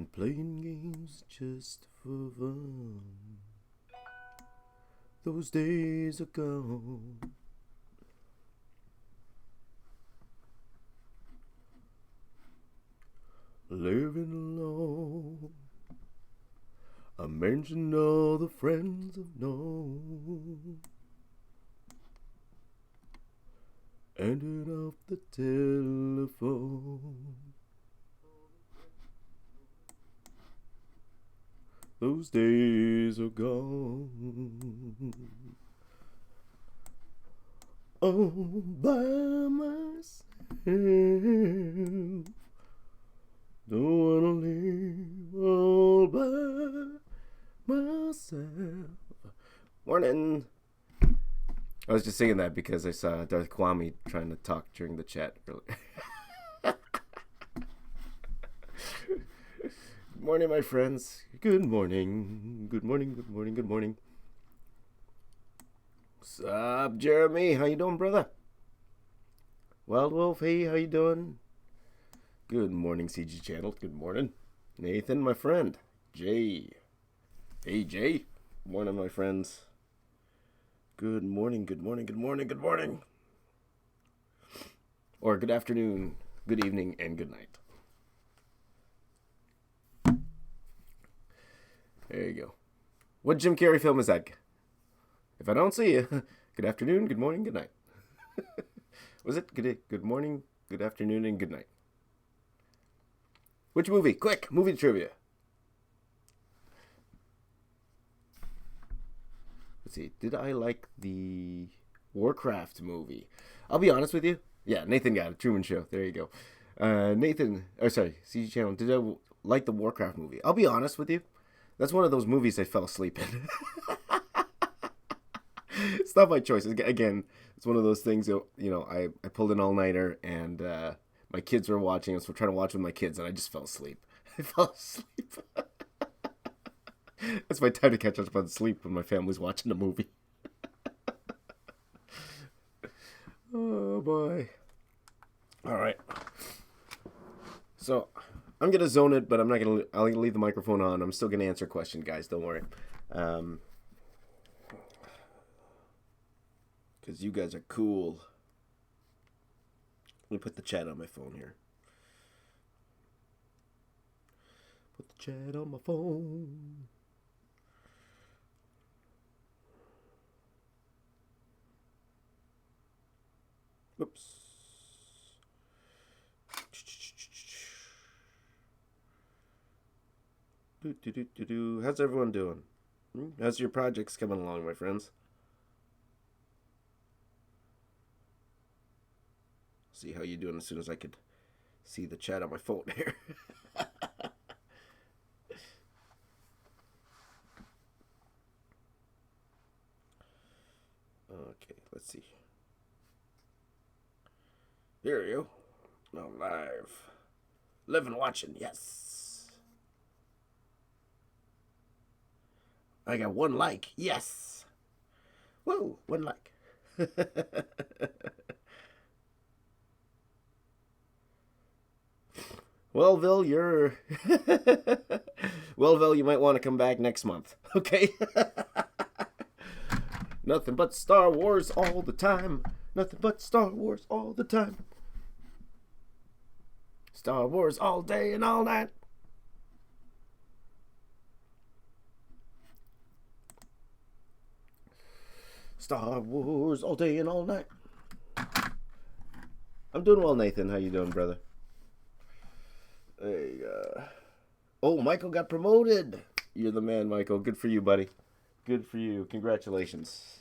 and playing games just for fun. Those days are gone. Living alone, I mentioned all the friends I've known. Ended off the telephone. Those days are gone. All by myself. Don't wanna live all by myself. Morning. I was just singing that because I saw Darth Kwame trying to talk during the chat earlier. Good morning, my friends. Good morning. Good morning, good morning, good morning. What's up, Jeremy? How you doing, brother? Wild Wolf, hey, how you doing? Good morning, CG Channel. Good morning. Nathan, my friend. Jay. Hey, Jay. Good morning, my friends. Good morning, good morning, good morning, good morning. Or good afternoon, good evening, and good night. There you go. What Jim Carrey film is that? If I don't see you, good afternoon, good morning, good night. Was it good morning, good afternoon, and good night? Which movie? Quick, movie trivia. Let's see. Did I like the Warcraft movie? I'll be honest with you. Yeah, Nathan got it. Truman Show. There you go. CG Channel. Did I like the Warcraft movie? I'll be honest with you. That's one of those movies I fell asleep in. It's not my choice. Again, it's one of those things, I pulled an all-nighter and my kids were watching. I was trying to watch with my kids and I just fell asleep. I fell asleep. That's my time to catch up on sleep when my family's watching a movie. Oh, boy. All right. So, I'm going to zone it, but I'm not going to... I'll leave the microphone on. I'm still going to answer questions, guys. Don't worry. Because you guys are cool. Let me put the chat on my phone here. Put the chat on my phone. Oops. How's everyone doing? How's your projects coming along, my friends? See how you doing as soon as I could see the chat on my phone here. Okay, let's see. Here you go. Now live. Live and watching, yes. I got 1 like, yes. Woo, 1 like. Well, Vil, you're... Well, Vil, you might want to come back next month, okay? Nothing but Star Wars all the time. Nothing but Star Wars all the time. Star Wars all day and all night. Star Wars all day and all night. I'm doing well, Nathan. How you doing, brother? There you go. Oh, Michael got promoted. You're the man, Michael. Good for you, buddy. Good for you. Congratulations.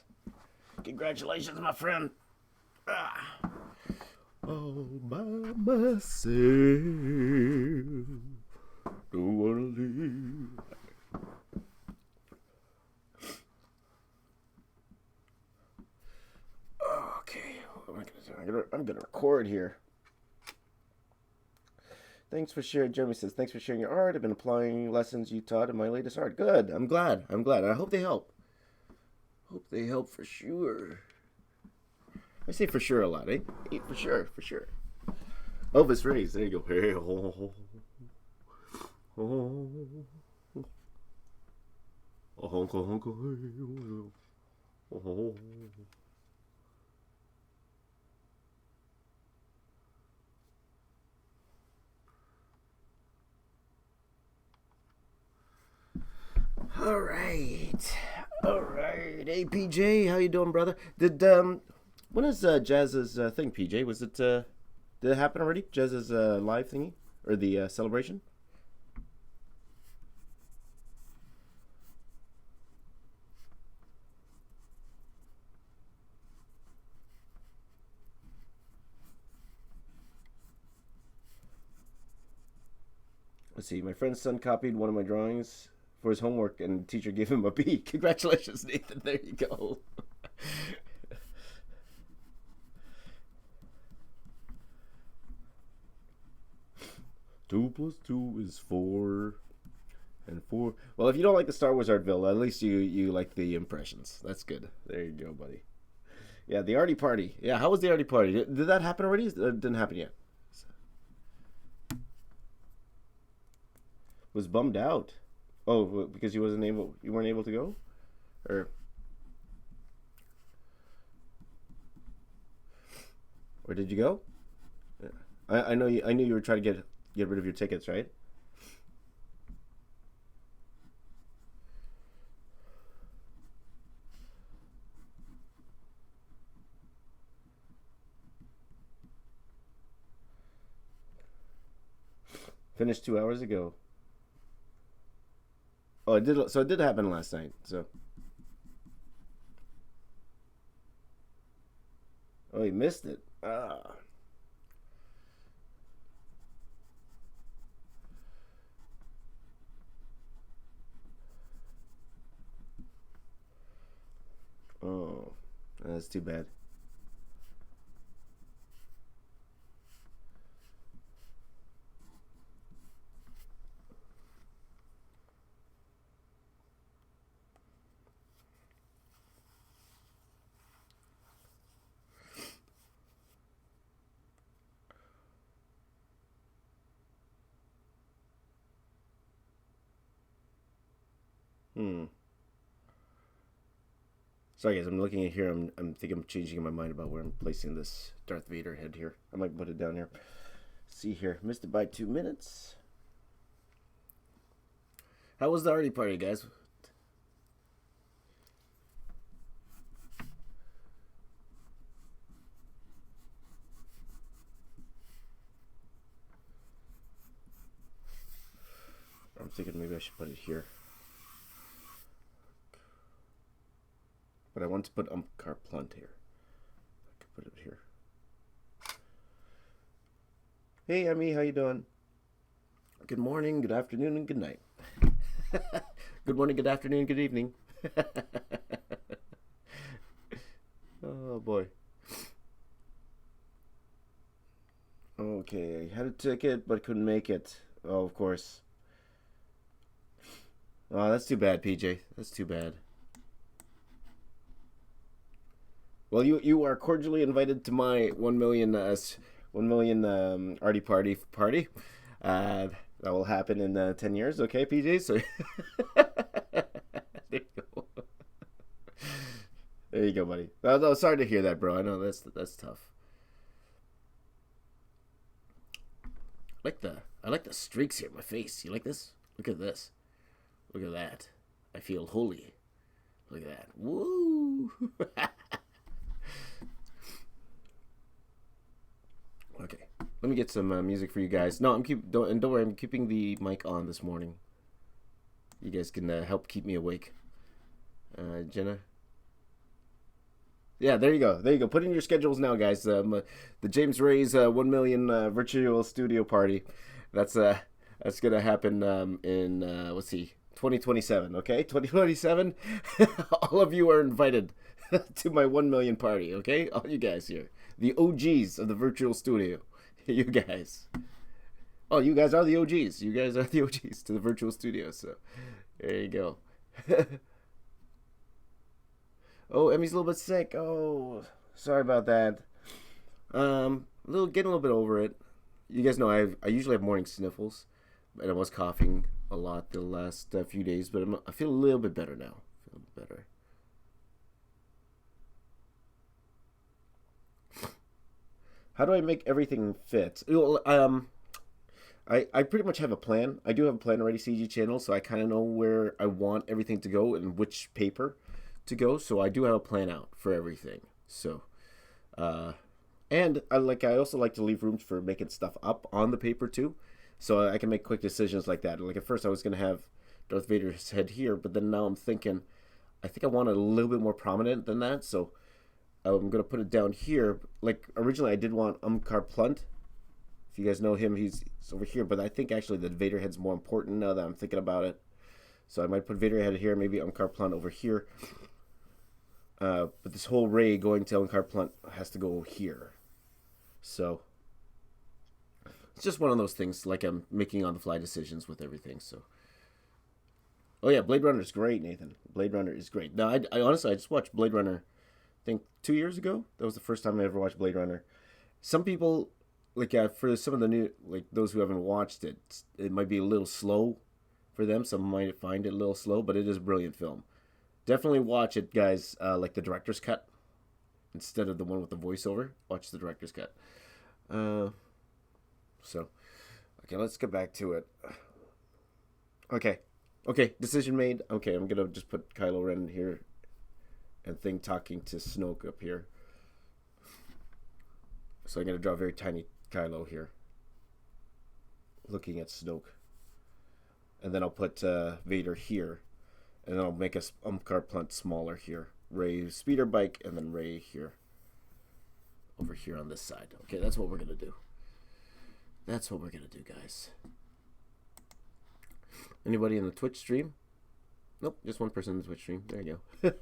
Congratulations, my friend. All by myself. Don't wanna leave. Okay, what am I gonna do? I'm gonna record here. Thanks for sharing. Jeremy says, thanks for sharing your art. I've been applying lessons you taught in my latest art. Good. I'm glad. I hope they help. Hope they help for sure. I say for sure a lot, eh? For sure. Elvis Raiz'S. There you go. Hey, Oh, oh, honka, honka, oh. All right. All right. Hey, PJ, how you doing, brother? When is Jazz's thing, PJ? Did it happen already? Jazz's live thingy? Or the celebration? Let's see. My friend's son copied one of my drawings for his homework, and the teacher gave him a B. Congratulations, Nathan. There you go. 2 plus 2 is 4. And 4. Well, if you don't like the Star Wars Artville, at least you like the impressions. That's good. There you go, buddy. Yeah, the Artie party. Yeah, how was the Artie party? Did that happen already? It didn't happen yet. Was bummed out. Oh, because you weren't able to go, or did you go? Yeah. I knew you were trying to get rid of your tickets, right? Finished 2 hours ago. Oh, it did. So it did happen last night. So, oh, you missed it. Ah. Oh, that's too bad. Hmm. Sorry, guys. I'm looking at here. I'm thinking I'm changing my mind about where I'm placing this Darth Vader head here. I might put it down here. See here. Missed it by 2 minutes. How was the Artie party, guys? I'm thinking maybe I should put it here. But I want to put Umcar Plunt here. I could put it here. Hey, Emmy, how you doing? Good morning, good afternoon, and good night. Good morning, good afternoon, good evening. Oh boy. Okay, I had a ticket but couldn't make it. Oh, of course. Oh, that's too bad, PJ. That's too bad. Well, you are cordially invited to my 1 million Artie party. That will happen in 10 years. Okay, PJ. So there you go. There you go, buddy. No, sorry to hear that, bro. I know that's tough. I like the streaks here in my face. You like this? Look at this. Look at that. I feel holy. Look at that. Woo! Okay, let me get some music for you guys. No, don't worry. I'm keeping the mic on this morning. You guys can help keep me awake. Jenna. Yeah, there you go. There you go. Put in your schedules now, guys. The James Ray's 1 million virtual studio party. That's gonna happen in let's see, 2027. Okay, 2027. All of you are invited to my 1 million party. Okay, all you guys here, the OGs of the virtual studio. You guys. Oh, you guys are the OGs. You guys are the OGs to the virtual studio. So there you go. Oh, Emmy's a little bit sick. Oh, sorry about that. Getting a little bit over it. You guys know I usually have morning sniffles. and I was coughing a lot the last few days, but I feel a little bit better now. Feel better. How do I make everything fit? I pretty much have a plan. I do have a plan already, CG channel, so I kind of know where I want everything to go and which paper to go. So I do have a plan out for everything. So, and I also like to leave rooms for making stuff up on the paper too, so I can make quick decisions like that. Like at first I was gonna have Darth Vader's head here, but then now I'm thinking, I think I want it a little bit more prominent than that. So I'm gonna put it down here. Like originally I did want Umkar Plunt. If you guys know him, he's over here. But I think actually the Vader head's more important now that I'm thinking about it. So I might put Vader head here, maybe Umkar Plunt over here. But this whole Rey going to Umkar Plunt has to go here. So it's just one of those things. Like I'm making on the fly decisions with everything. So. Oh yeah, Blade Runner is great, Nathan. Blade Runner is great. Now I honestly I just watched Blade Runner. I think 2 years ago. That was the first time I ever watched Blade Runner. Some people, like for some of the new, like those who haven't watched it, it might be a little slow for them. Some might find it a little slow, but it is a brilliant film. Definitely watch it, guys. Like the director's cut instead of the one with the voiceover. Watch the director's cut. So, okay, let's get back to it. Okay, decision made. Okay, I'm gonna just put Kylo Ren here. And thing talking to Snoke up here. So I'm going to draw a very tiny Kylo here. Looking at Snoke. And then I'll put Vader here. And then I'll make a Umkar Plunt smaller here. Rey speeder bike and then Rey here. Over here on this side. Okay, that's what we're going to do. That's what we're going to do, guys. Anybody in the Twitch stream? Nope, just one person in the Twitch stream. There you go.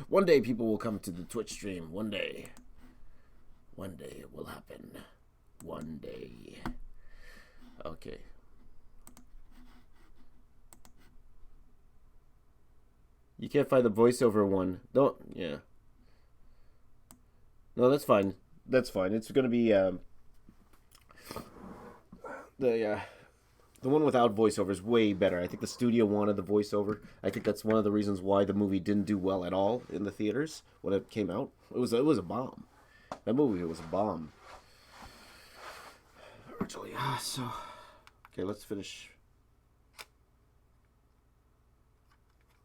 One day people will come to the Twitch stream. One day. One day it will happen. One day. Okay. You can't find the voiceover one. Don't, yeah. No, that's fine. That's fine. It's going to be the one without voiceover is way better. I think the studio wanted the voiceover. I think that's one of the reasons why the movie didn't do well at all in the theaters when it came out. It was a bomb. That movie was a bomb. Originally, so okay, let's finish.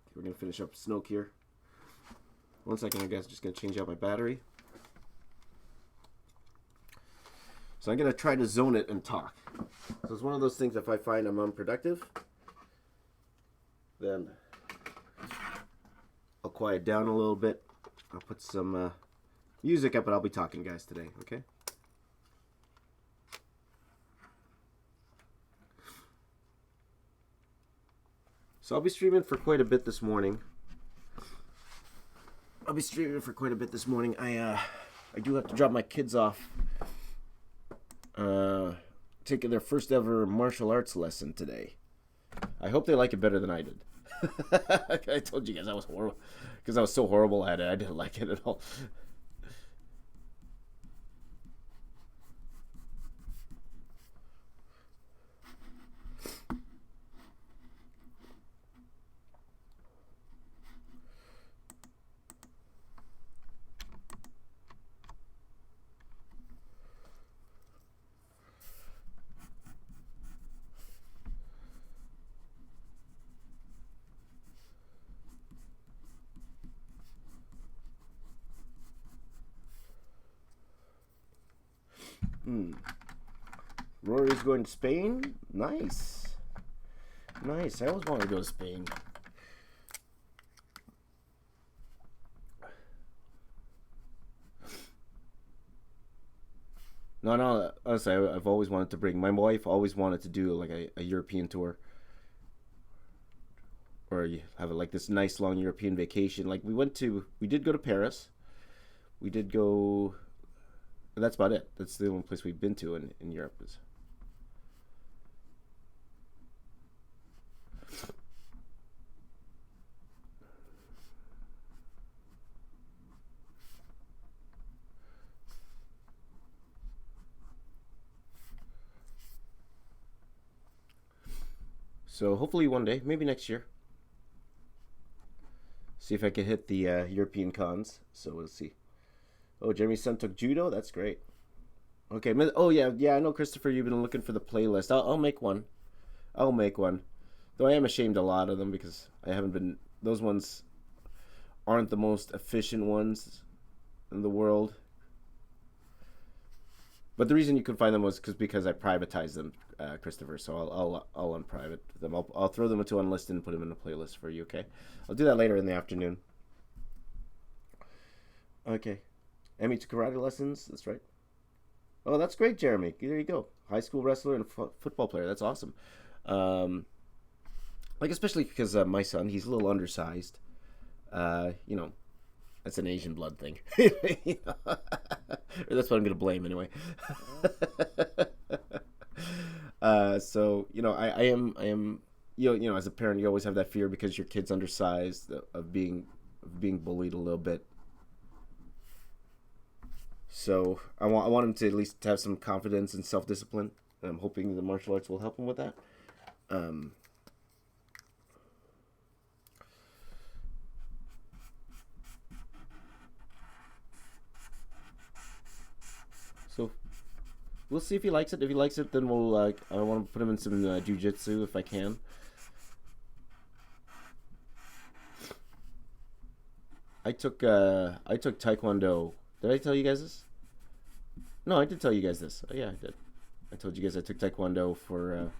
Okay, we're gonna finish up Snoke here. 1 second, I guess. Just gonna change out my battery. So I'm gonna try to zone it and talk. So it's one of those things, if I find I'm unproductive, then I'll quiet down a little bit. I'll put some music up and I'll be talking, guys, today, okay? So I'll be streaming for quite a bit this morning. I do have to drop my kids off. Taking their first ever martial arts lesson today. I hope they like it better than I did. I told you guys I was horrible because I was so horrible at it. I didn't like it at all. Rory's going to Spain? Nice. Nice. I always wanted to go to Spain. No, honestly, I've always wanted to bring... My wife always wanted to do like a European tour. Or you have like this nice long European vacation. Like we did go to Paris. We did go... That's about it. That's the only place we've been to in Europe. So hopefully one day, maybe next year, see if I can hit the European cons. So we'll see. Oh, Jeremy's son took judo. That's great. Okay. Oh yeah, yeah. I know, Christopher. You've been looking for the playlist. I'll make one. I'll make one. Though I am ashamed of a lot of them because I haven't been. Those ones aren't the most efficient ones in the world. But the reason you could find them was because I privatized them, Christopher. So I'll unprivate them. I'll throw them into unlisted and put them in a playlist for you. Okay, I'll do that later in the afternoon. Okay, Emmy to karate lessons. That's right. Oh, that's great, Jeremy. There you go. High school wrestler and football player. That's awesome. Um, like especially because my son, he's a little undersized. You know, that's an Asian blood thing. Or that's what I'm gonna blame anyway. So you know, I am you know, as a parent, you always have that fear because your kid's undersized of being bullied a little bit. So I want him to at least have some confidence and self discipline. I'm hoping the martial arts will help him with that. Um, so we'll see if he likes it. If he likes it, then we'll I want to put him in some jujitsu if I can. I took taekwondo. Did I tell you guys this? No, I did tell you guys this. Oh, yeah, I did. I told you guys I took taekwondo for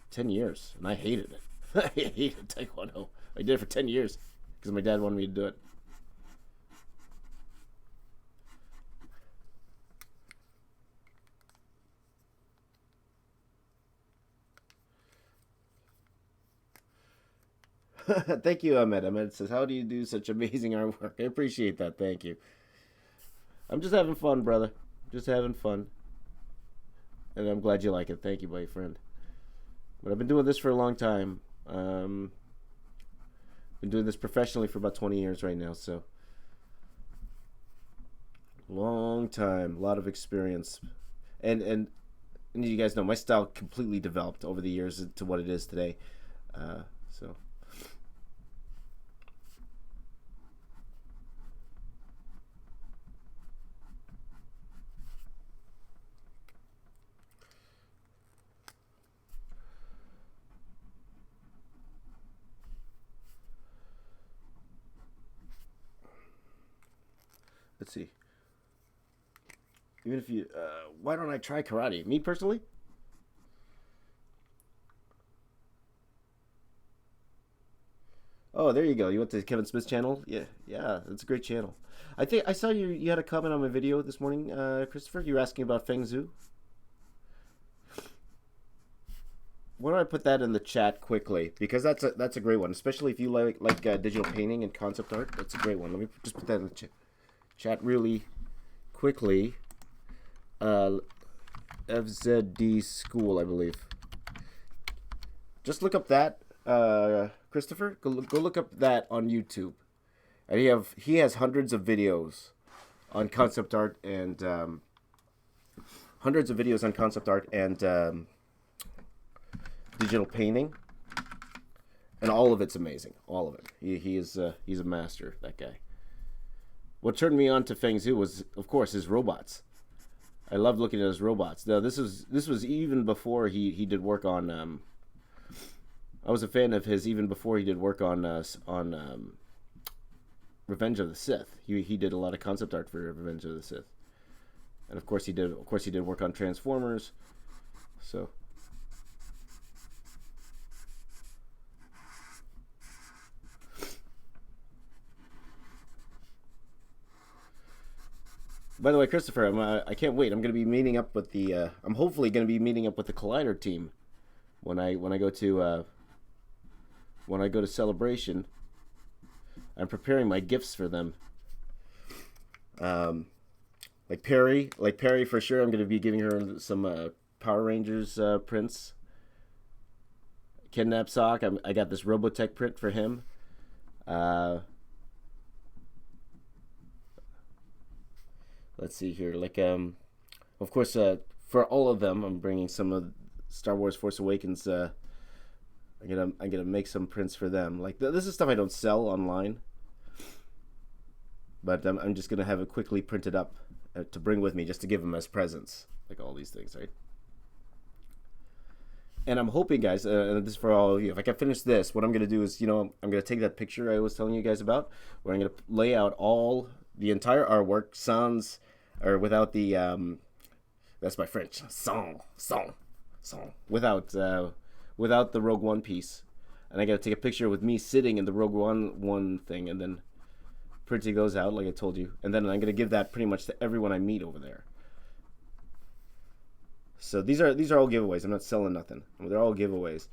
10 years, and I hated it. I hated taekwondo. I did it for 10 years because my dad wanted me to do it. Thank you, Ahmed. Ahmed says, "How do you do such amazing artwork?" I appreciate that. Thank you. I'm just having fun, brother. Just having fun, and I'm glad you like it. Thank you, my friend. But I've been doing this for a long time. Been doing this professionally for about 20 years right now, so long time, a lot of experience, and you guys know my style completely developed over the years to what it is today. So. Let's see. Even if you, why don't I try karate? Me personally, oh, there you go. You went to Kevin Smith's channel. Yeah, yeah, it's a great channel. I think I saw you had a comment on my video this morning, Christopher. You were asking about Feng Zhu. Why don't I put that in the chat quickly? Because that's a great one, especially if you like digital painting and concept art. That's a great one. Let me just put that in the chat really quickly. FZD School, I believe. Just look up that, Christopher. Go look up that on YouTube. And he has hundreds of videos on concept art and digital painting, and all of it's amazing. All of it. He's a master. That guy. What turned me on to Feng Zhu was, of course, his robots. I loved looking at his robots. Now, this was even before he did work on. I was a fan of his even before he did work on Revenge of the Sith. He did a lot of concept art for Revenge of the Sith, and of course he did work on Transformers. So. By the way, Christopher, I can't wait. I'm going to be meeting up with the. I'm hopefully going to be meeting up with the Collider team when I go to Celebration. I'm preparing my gifts for them. Like Perry for sure. I'm going to be giving her some Power Rangers prints. Kidnap Sock. I got this Robotech print for him. Let's see here. Of course, for all of them, I'm bringing some of Star Wars Force Awakens I'm gonna make some prints for them. Like this is stuff I don't sell online, but I'm just gonna have it quickly printed up to bring with me just to give them as presents, like all these things, right? And I'm hoping, guys, and this is for all of you, if I can finish this, what I'm going to do is, I'm going to take that picture I was telling you guys about, where I'm going to lay out the entire artwork, sans, or without the, that's my French, sans, without the Rogue One piece. And I got to take a picture with me sitting in the Rogue One thing, and then printing those out, like I told you. And then I'm going to give that pretty much to everyone I meet over there. So these are all giveaways. I'm not selling nothing. They're all giveaways,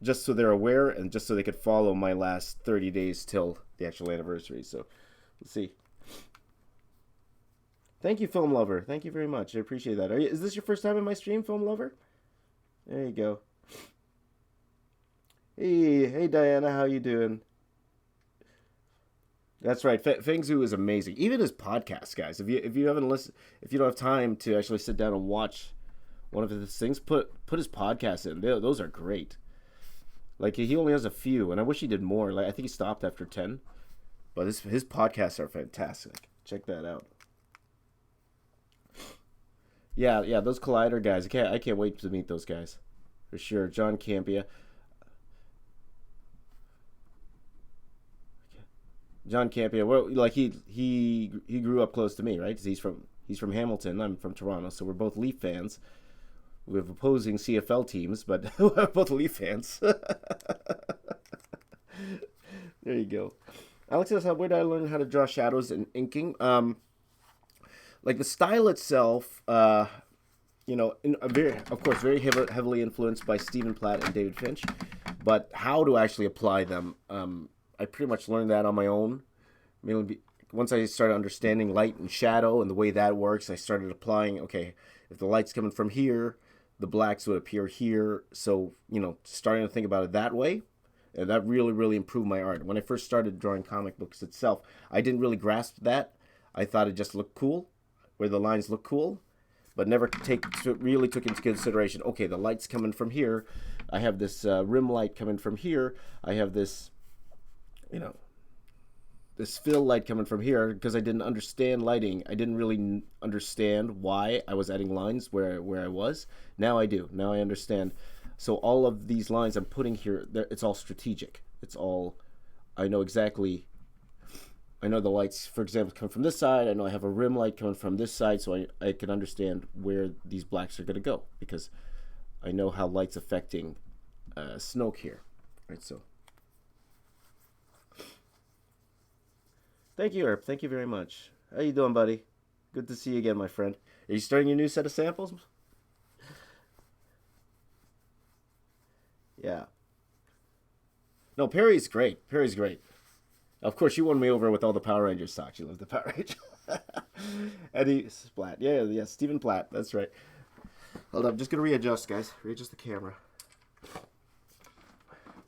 just so they're aware and just so they could follow my last 30 days till the actual anniversary. So let's see. Thank you, Film Lover. Thank you very much. I appreciate that. Is this your first time in my stream, Film Lover? There you go. Hey, Diana, how you doing? That's right. Feng Zhu is amazing. Even his podcast, guys. If you haven't listened, if you don't have time to actually sit down and watch one of his things, put his podcast in. Those are great. Like he only has a few, and I wish he did more. Like I think he stopped after 10, but his podcasts are fantastic. Check that out. Yeah. Those Collider guys. I can't wait to meet those guys, for sure. John Campia. John Campia, well, like he grew up close to me, right? 'Cause he's from Hamilton. I'm from Toronto, so we're both Leaf fans. We have opposing CFL teams, but we're both Leaf fans. There you go. Alex says, where did I learn how to draw shadows and inking? Like the style itself, of course, very heavily influenced by Stephen Platt and David Finch, but how to actually apply them, I pretty much learned that on my own. Mainly once I started understanding light and shadow and the way that works, I started applying, okay, if the light's coming from here, the blacks would appear here. So, starting to think about it that way, and that really, really improved my art. When I first started drawing comic books itself, I didn't really grasp that. I thought it just looked cool, where the lines look cool, but never really took into consideration, okay, the light's coming from here. I have this rim light coming from here. I have this this fill light coming from here, because I didn't understand lighting. I didn't really understand why I was adding lines where I was. Now I do. Now I understand. So all of these lines I'm putting here, it's all strategic. It's all, I know exactly. I know the lights, for example, come from this side. I know I have a rim light coming from this side, so I can understand where these blacks are going to go, because I know how light's affecting Snoke here. Right, so. Thank you, Herb. Thank you very much. How you doing, buddy? Good to see you again, my friend. Are you starting your new set of samples? Yeah. No, Perry's great. Perry's great. Of course, you won me over with all the Power Rangers talk. You love the Power Rangers. Eddie Platt. Yeah, Stephen Platt. That's right. Hold up. I'm just going to readjust, guys. Readjust the camera.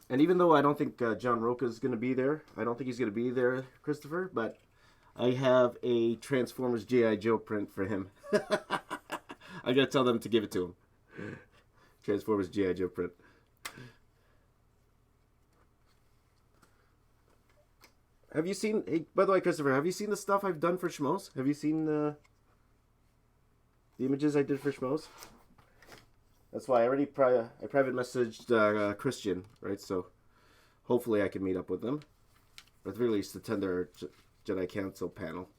And even though I don't think John Roca is going to be there, I don't think he's going to be there, Christopher, but I have a Transformers G.I. Joe print for him. I got to tell them to give it to him. Transformers G.I. Joe print. Have you seen, hey, by the way, Christopher, have you seen the stuff I've done for Schmoes? Have you seen the images I did for Schmoes? That's why I private messaged Christian, right? So hopefully I can meet up with them, or at the very least attend their Jedi Council panel.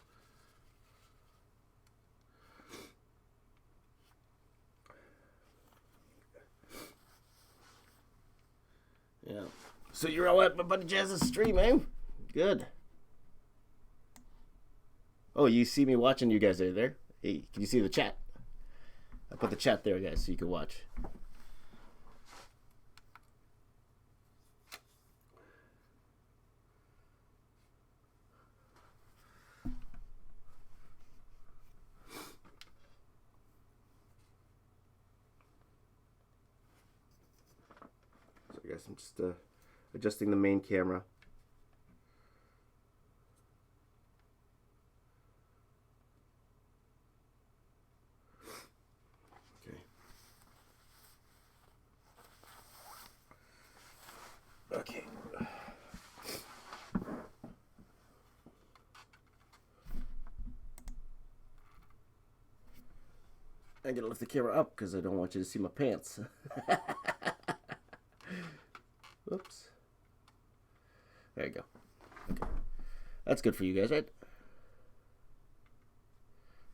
Yeah. So you're all at my buddy Jazz's stream, eh? Good. Oh, you see me watching you guys there? Hey, can you see the chat? I put the chat there, guys, so you can watch. So I guess I'm just adjusting the main camera. Okay. I gotta lift the camera up because I don't want you to see my pants. Whoops. There you go. Okay. That's good for you guys, right?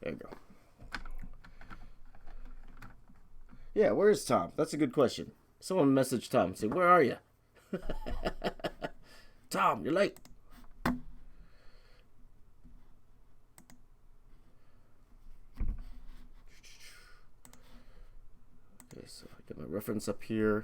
There you go. Yeah, where is Tom? That's a good question. Someone message Tom and say, where are you? Tom, you're late. Okay, so I get my reference up here.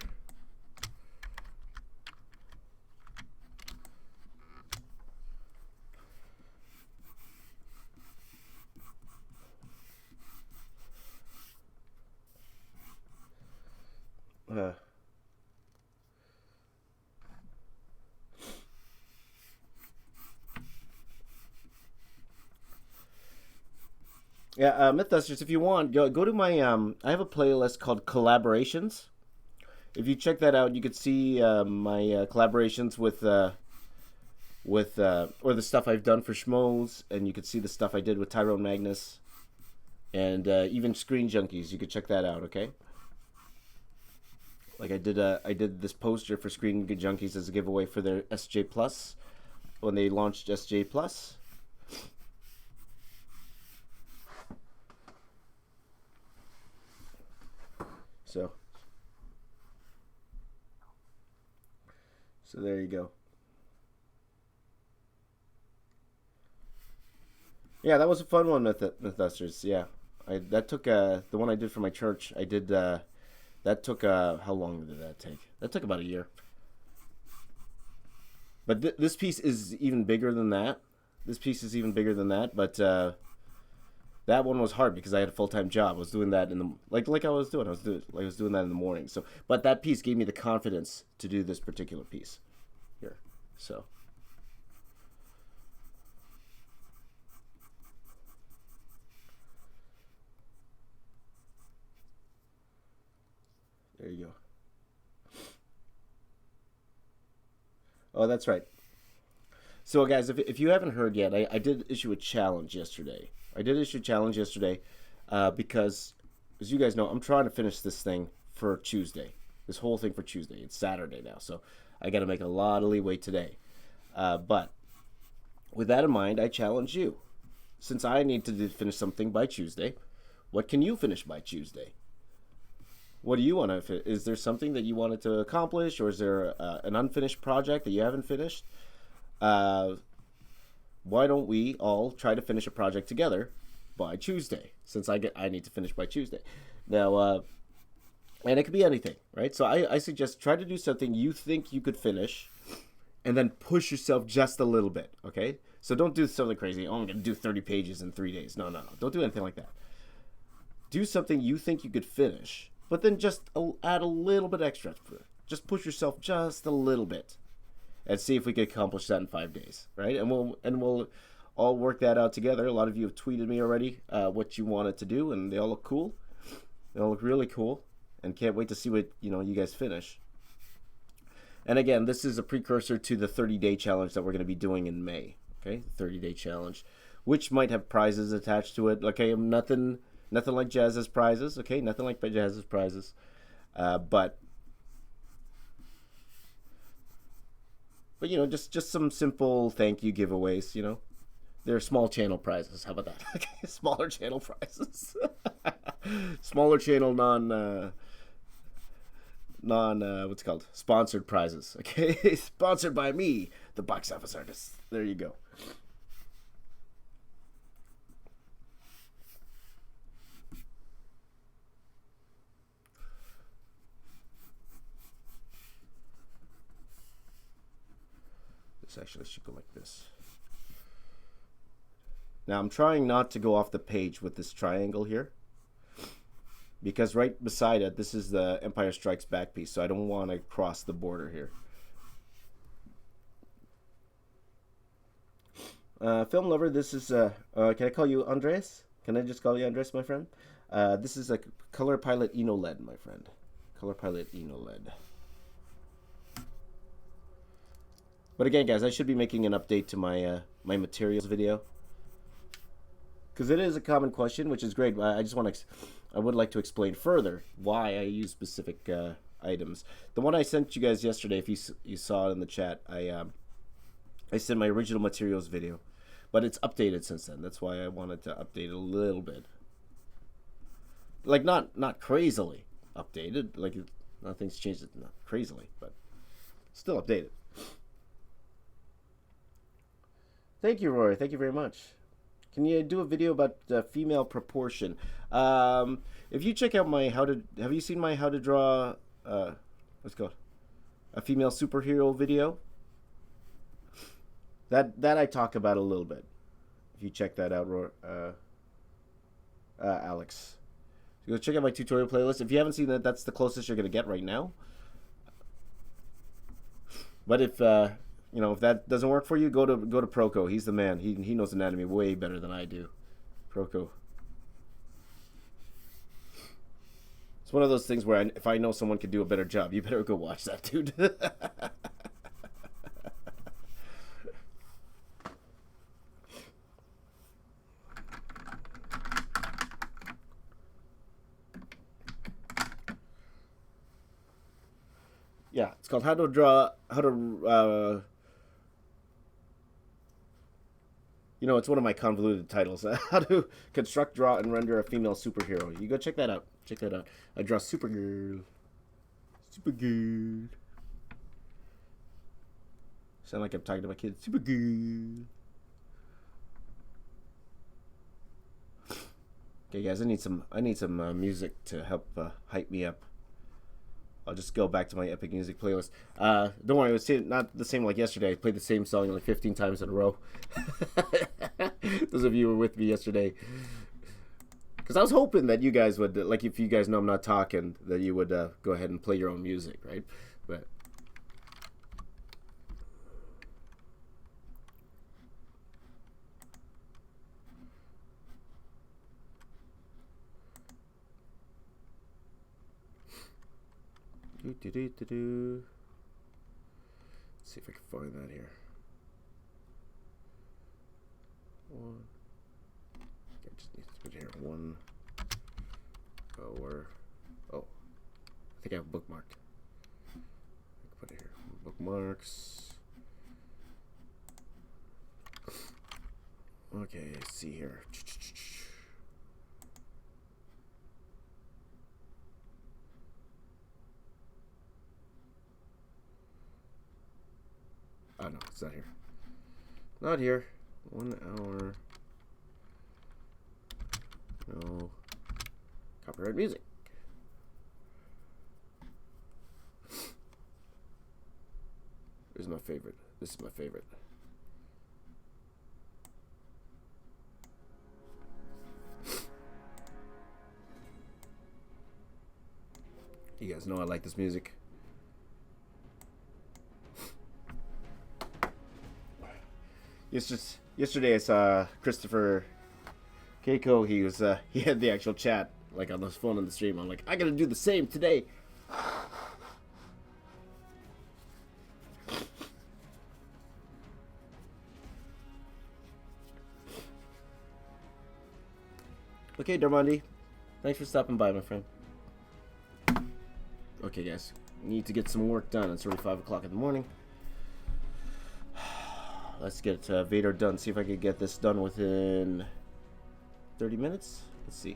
Yeah, Mythbusters, if you want, go to my, I have a playlist called Collaborations. If you check that out, you could see my collaborations with or the stuff I've done for Schmoes, and you could see the stuff I did with Tyrone Magnus, and even Screen Junkies. You could check that out, okay? Like I did this poster for Screen Junkies as a giveaway for their SJ Plus when they launched SJ Plus. So there you go. Yeah, that was a fun one, Mythbusters. Yeah, that took the one I did for my church. I did that took how long did that take? That took about a year. But this piece is even bigger than that. This piece is even bigger than that. But that one was hard because I had a full-time job. I was doing that in the like I was doing. I was doing that in the morning. So, but that piece gave me the confidence to do this particular piece here. So. There you go. Oh, that's right. So, guys, if you haven't heard yet, I did issue a challenge yesterday. Because, as you guys know, I'm trying to finish this thing for Tuesday. This whole thing for Tuesday. It's Saturday now, so I got to make a lot of leeway today. But with that in mind, I challenge you. Since I need to finish something by Tuesday, what can you finish by Tuesday? What do you want to? Is there something that you wanted to accomplish, or is there an unfinished project that you haven't finished? Why don't we all try to finish a project together by Tuesday? Since I need to finish by Tuesday. Now, and it could be anything, right? So I suggest try to do something you think you could finish, and then push yourself just a little bit. Okay? So don't do something crazy. Oh, I'm gonna do 30 pages in 3 days. No. Don't do anything like that. Do something you think you could finish. But then just add a little bit extra. Just push yourself just a little bit, and see if we can accomplish that in 5 days, right? And we'll all work that out together. A lot of you have tweeted me already what you wanted to do, and they all look cool. They all look really cool, and can't wait to see what you guys finish. And again, this is a precursor to the 30-day challenge that we're going to be doing in May. Okay, 30-day challenge, which might have prizes attached to it. Okay, nothing like Jazz's prizes, okay? Nothing like Jazz's prizes. But just some simple thank you giveaways, They're small channel prizes. How about that? Okay, smaller channel prizes. Smaller channel what's it called? Sponsored prizes, okay? Sponsored by me, the box office artist. There you go. This actually should go like this. Now I'm trying not to go off the page with this triangle here, because right beside it, this is the Empire Strikes Back piece, so I don't want to cross the border here. Film lover, this is, can I call you Andres? Can I just call you Andres, my friend? This is a Color Pilot Eno LED, my friend. Color Pilot Eno LED. But again, guys, I should be making an update to my my materials video, because it is a common question, which is great. I just want to, I would like to explain further why I use specific items. The one I sent you guys yesterday, if you saw it in the chat, I sent my original materials video, but it's updated since then. That's why I wanted to update it a little bit, like not crazily updated, like nothing's changed, not crazily, but still updated. Thank you, Roy. Thank you very much. Can you do a video about female proportion? If you check out my have you seen my how to draw, what's it called? A female superhero video? That I talk about a little bit. If you check that out, Roy, Alex. So go check out my tutorial playlist. If you haven't seen that, that's the closest you're going to get right now. But if you know, if that doesn't work for you, go to Proco. He's the man. He knows anatomy way better than I do. Proco. It's one of those things where if I know someone could do a better job, you better go watch that dude. Yeah, it's called how to you know, it's one of my convoluted titles. How to construct, draw, and render a female superhero. You go check that out. Check that out. I draw Supergirl. Supergirl. Sound like I'm talking to my kids. Supergirl. Okay, guys, I need some music to help hype me up. I'll just go back to my epic music playlist. Don't worry, it was not the same like yesterday. I played the same song like 15 times in a row. Those of you who were with me yesterday. Because I was hoping that you guys would, like, if you guys know I'm not talking, that you would go ahead and play your own music, right? But let's see if I can find that here. One. Okay, just needs to put here one. Oh, I think I have bookmarked. I can put it here. Bookmarks. Okay, let's see here. Oh no, it's not here. Not here. 1 hour. No. Copyright music. This is my favorite. This is my favorite. You guys know I like this music. Yesterday I saw Christopher Keiko. He had the actual chat like on his phone on the stream. I'm like, I gotta do the same today. Okay, Darmandi, thanks for stopping by, my friend. Okay, guys, need to get some work done. It's already 5 o'clock in the morning. Let's get Vader done. See if I can get this done within 30 minutes. Let's see.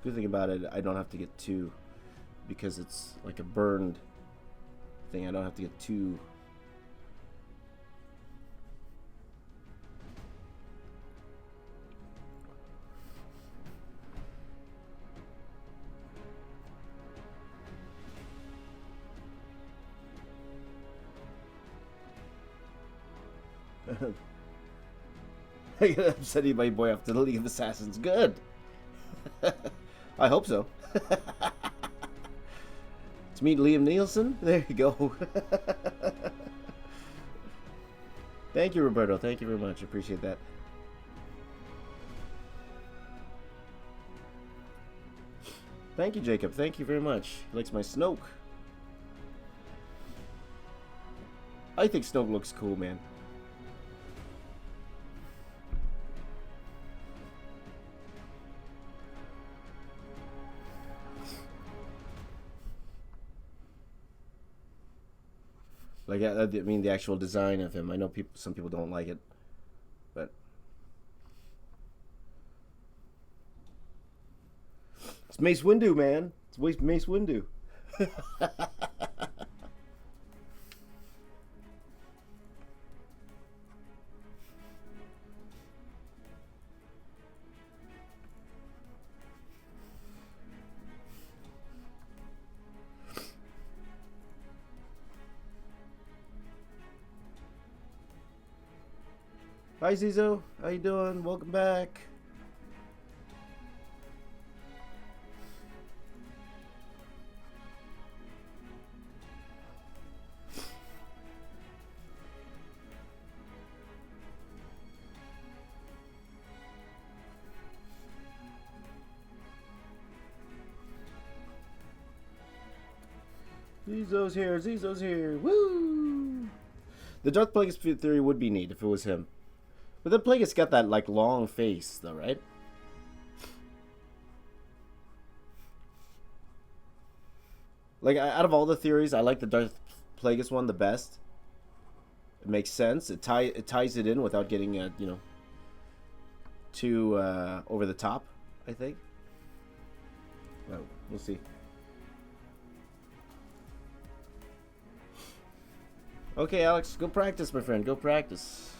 Good thing about it, I don't have to get two, because it's like a burned thing. I don't have to get two. I'm sending my boy off to the League of Assassins. Good. I hope so. To meet Liam Nielsen. There you go. Thank you, Roberto. Thank you very much. Appreciate that. Thank you, Jacob. Thank you very much. He likes my Snoke. I think Snoke looks cool, man. Like, I mean, the actual design of him. I know some people don't like it, but it's Mace Windu, man. It's Mace Windu. Hi, Zizo. How you doing? Welcome back. Zizo's here. Zizo's here. Woo! The Darth Plagueis theory would be neat if it was him. But the Plagueis got that, like, long face, though, right? Like, out of all the theories, I like the Darth Plagueis one the best. It makes sense. It ties it in without getting, you know, too over the top, I think. Well, we'll see. Okay, Alex, go practice, my friend. Go practice.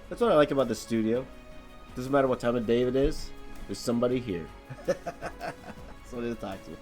That's what I like about the studio. Doesn't matter what time of day it is, there's somebody here. Somebody to talk to.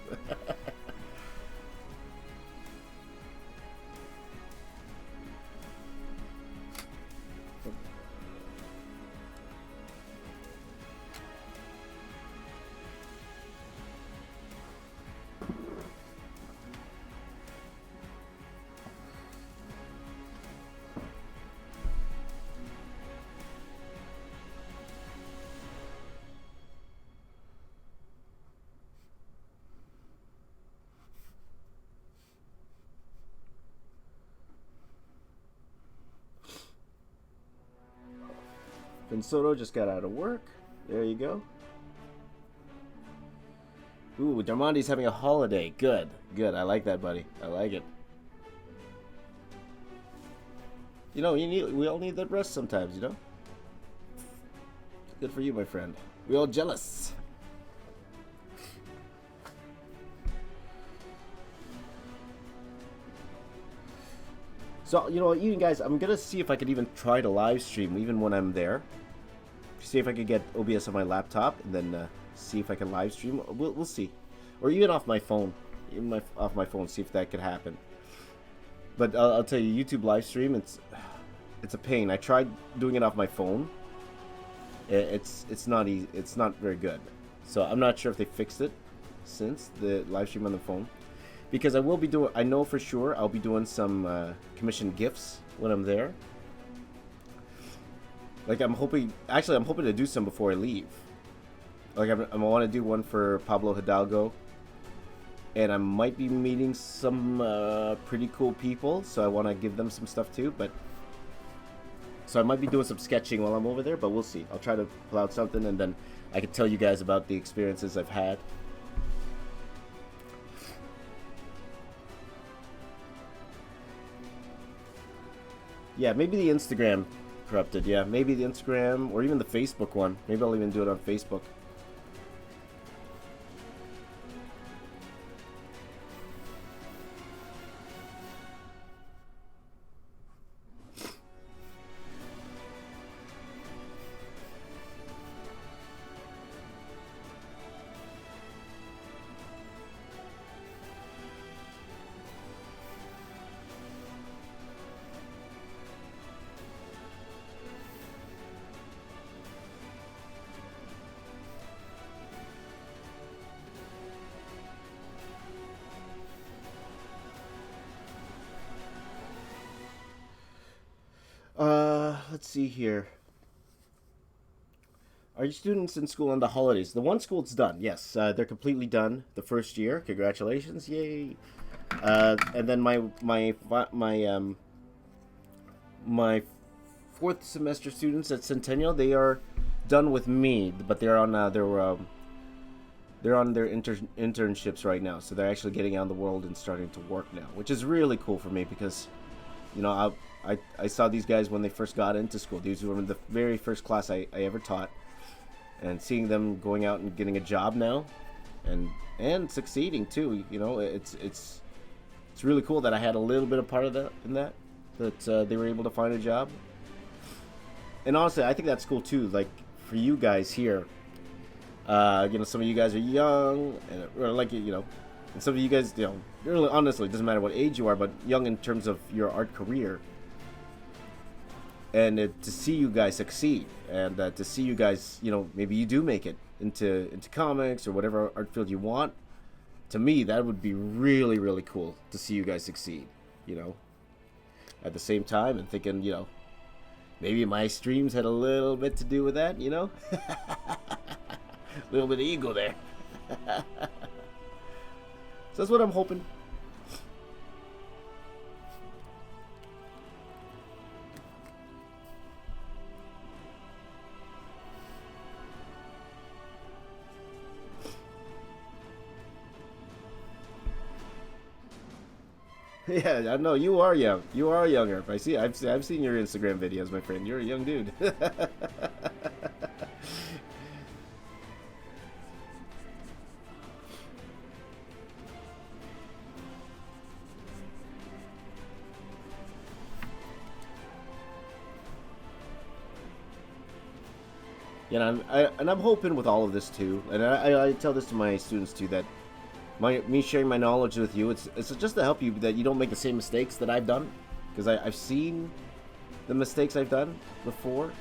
Ben Soto just got out of work. There you go. Ooh, Darmondi's having a holiday. Good. Good. I like that, buddy. I like it. You know, we all need that rest sometimes, you know? Good for you, my friend. We all jealous. So, you know, you guys, I'm going to see if I could even try to live stream even when I'm there. See if I could get OBS on my laptop and then see if I can live stream. We'll see. Or even off my phone. Even off my phone, see if that could happen. But I'll tell you, YouTube live stream, it's a pain. I tried doing it off my phone. It's not easy. It's not very good. So I'm not sure if they fixed it since the live stream on the phone. Because I know for sure I'll be doing some commissioned gifts when I'm there. Like, I'm hoping to do some before I leave. Like, I want to do one for Pablo Hidalgo. And I might be meeting some pretty cool people, so I want to give them some stuff too. So I might be doing some sketching while I'm over there, but we'll see. I'll try to pull out something, and then I can tell you guys about the experiences I've had. Yeah, maybe the Instagram corrupted. Yeah, maybe the Instagram or even the Facebook one. Maybe I'll even do it on Facebook. let's see here. Are your students in school on the holidays? The one school it's done. Yes, they're completely done. The first year. Congratulations! Yay! And then my fourth semester students at Centennial, they are done with me, but they're on their internships right now, so they're actually getting out in the world and starting to work now, which is really cool for me because, you know, I saw these guys when they first got into school. These were the very first class I ever taught, and seeing them going out and getting a job now, and succeeding too. You know, it's really cool that I had a little bit of part of that in that they were able to find a job. And honestly, I think that's cool too. Like for you guys here, you know, some of you guys are young, or like, you know, and some of you guys, you know, really honestly, it doesn't matter what age you are, but young in terms of your art career. And to see you guys succeed, and to see you guys, you know, maybe you do make it into comics or whatever art field you want. To me, that would be really, really cool to see you guys succeed, you know. At the same time, and thinking, you know, maybe my streams had a little bit to do with that, you know. A little bit of ego there. So that's what I'm hoping. Yeah, I know you are young. You are younger. I see. I've seen your Instagram videos, my friend. You're a young dude. Yeah, and I'm hoping with all of this too, and I tell this to my students too, that me sharing my knowledge with you, it's just to help you, that you don't make the same mistakes that I've done, because I've seen the mistakes I've done before,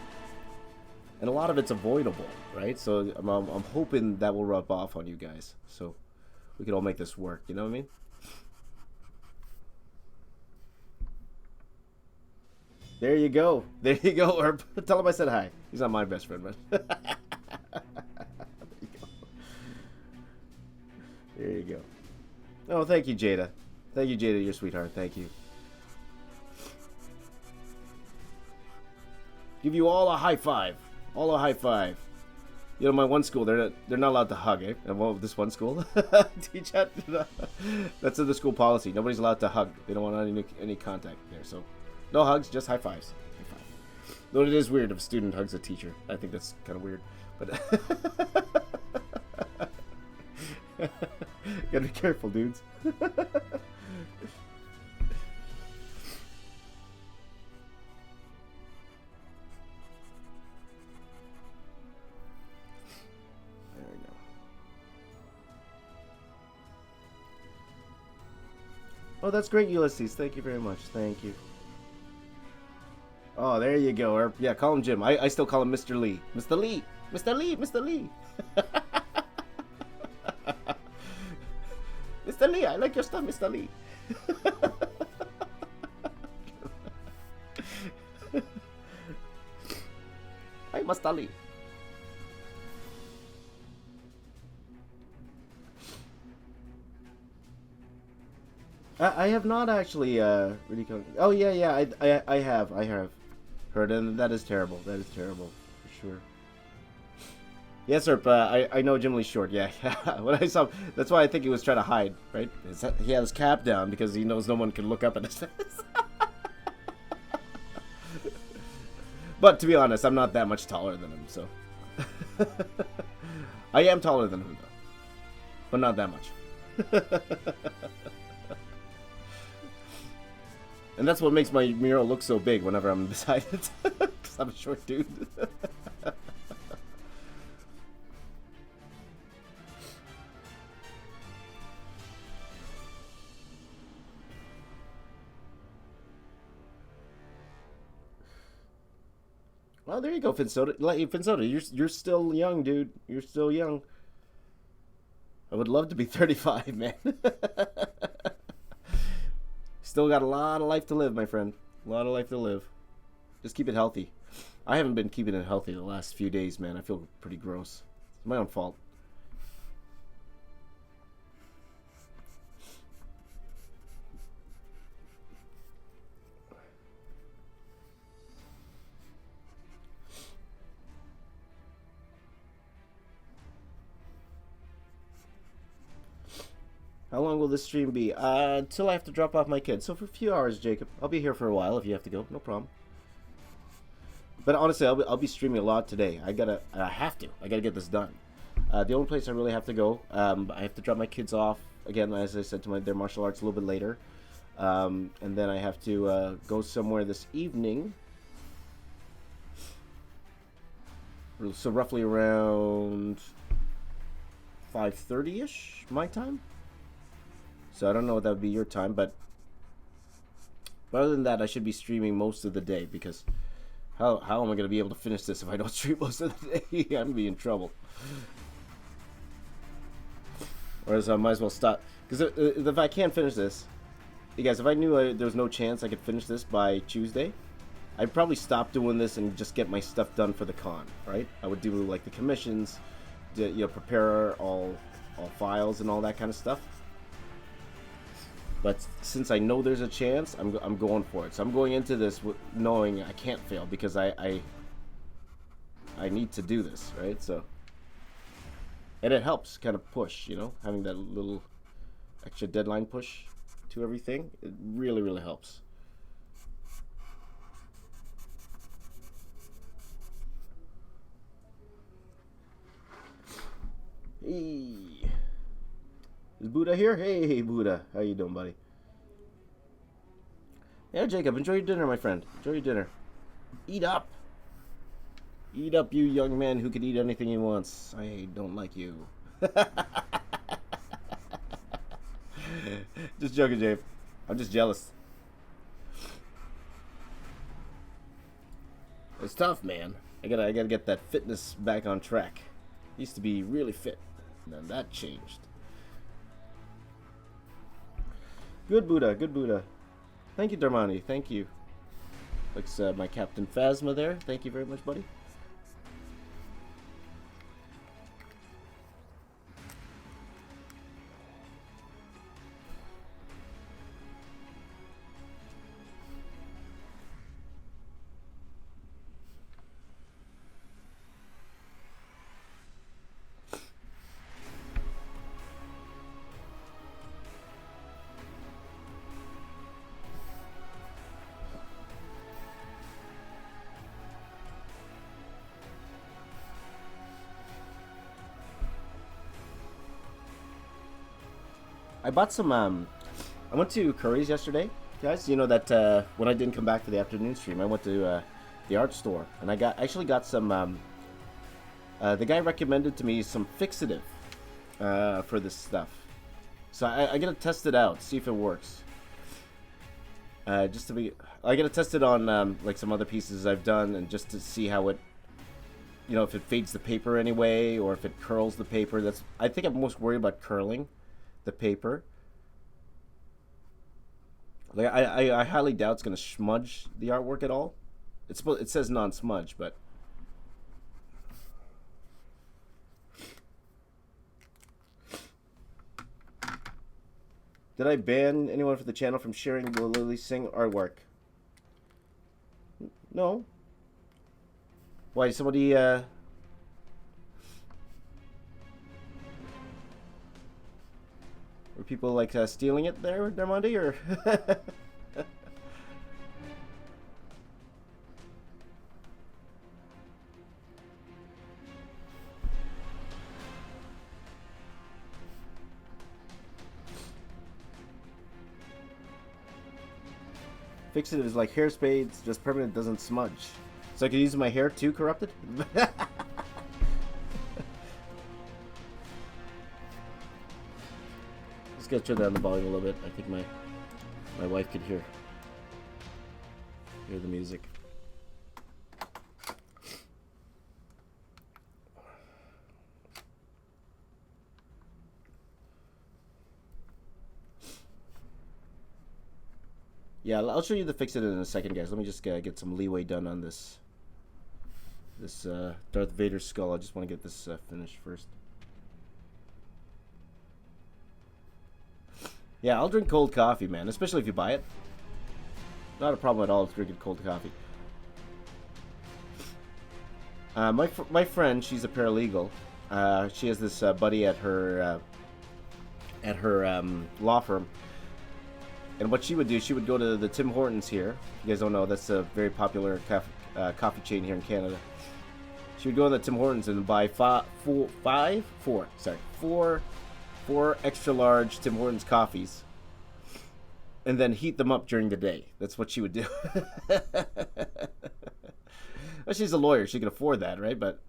and a lot of it's avoidable, right? So I'm hoping that will rub off on you guys, so we can all make this work. You know what I mean? There you go. There you go. Or tell him I said hi. He's not my best friend, but there you go. Oh, thank you, Jada. Thank you, Jada, your sweetheart. Thank you. Give you all a high five. All a high five. You know, my one school, they're not allowed to hug, eh? And well, this one school, teach that. That's in the school policy. Nobody's allowed to hug. They don't want any contact there. So, no hugs, just high fives. High five. Though it is weird if a student hugs a teacher. I think that's kind of weird. But gotta be careful, dudes. There we go. Oh, that's great, Ulysses. Thank you very much. Thank you. Oh, there you go. Or, yeah, call him Jim. I still call him Mr. Lee. Mr. Lee. Mr. Lee. Mr. Lee. Mr. Lee, I like your stuff, Mr. Lee. Hi, Mr. Lee. I have not actually really. Oh yeah, I have heard, and that is terrible. That is terrible for sure. Yes, sir. I know Jim Lee's short. Yeah, yeah. When I saw, that's why I think he was trying to hide, right? He had his cap down because he knows no one can look up at his face. But to be honest, I'm not that much taller than him, so I am taller than him though, but not that much. And that's what makes my mural look so big whenever I'm beside it, because I'm a short dude. Well, there you go, Finsoda. Finsoda, you're still young, dude. You're still young. I would love to be 35, man. Still got a lot of life to live, my friend. A lot of life to live. Just keep it healthy. I haven't been keeping it healthy the last few days, man. I feel pretty gross. It's my own fault. How long will this stream be? Until I have to drop off my kids. So for a few hours, Jacob. I'll be here for a while if you have to go. No problem. But honestly, I'll be streaming a lot today. I gotta get this done. The only place I really have to go, I have to drop my kids off again, as I said, to their martial arts a little bit later, and then I have to go somewhere this evening. So roughly around 5:30ish my time. So I don't know what that would be your time, but other than that, I should be streaming most of the day because how am I going to be able to finish this if I don't stream most of the day? I'm going to be in trouble. Or else I might as well stop. Because if I can't finish this, you guys, if I knew there was no chance I could finish this by Tuesday, I'd probably stop doing this and just get my stuff done for the con, right? I would do like the commissions, prepare all files and all that kind of stuff. But since I know there's a chance, I'm going for it. So I'm going into this knowing I can't fail because I need to do this, right? So, and it helps kind of push, having that little extra deadline push to everything. It really, really helps. Hey. Is Buddha here? Hey, Buddha. How you doing, buddy? Yeah, Jacob, enjoy your dinner, my friend. Enjoy your dinner. Eat up. Eat up, you young man who can eat anything he wants. I don't like you. Just joking, Jacob. I'm just jealous. It's tough, man. I gotta get that fitness back on track. Used to be really fit, and then that changed. Good Buddha, good Buddha. Thank you, Darmani. Thank you. Looks my Captain Phasma there. Thank you very much, buddy. I bought some, I went to Curry's yesterday, guys. You know that when I didn't come back to the afternoon stream, I went to the art store, and I actually got some, the guy recommended to me some fixative for this stuff. So I gotta test it out, see if it works. I gotta test it on like some other pieces I've done, and just to see how it, if it fades the paper anyway, or if it curls the paper. I think I'm most worried about curling the paper. Like I highly doubt it's gonna smudge the artwork at all. It says non-smudge, but did I ban anyone from the channel from sharing the Lily Singh artwork? No. Why, somebody were people like stealing it there, Darmondi, or? Fixative is like hair spades, just permanent, doesn't smudge. So I could use my hair too, corrupted? Just gotta turn down the volume a little bit. I think my wife could hear the music. Yeah, I'll show you the fix it in a second, guys. Let me just get some leeway done on this This Darth Vader skull. I just want to get this finished first. Yeah, I'll drink cold coffee, man. Especially if you buy it. Not a problem at all with drinking cold coffee. My friend, she's a paralegal. She has this buddy at her law firm. And what she would do, she would go to the Tim Hortons here. You guys don't know, that's a very popular coffee chain here in Canada. She would go to the Tim Hortons and buy four extra large Tim Hortons coffees, and then heat them up during the day. That's what she would do. Well, she's a lawyer; she can afford that, right? But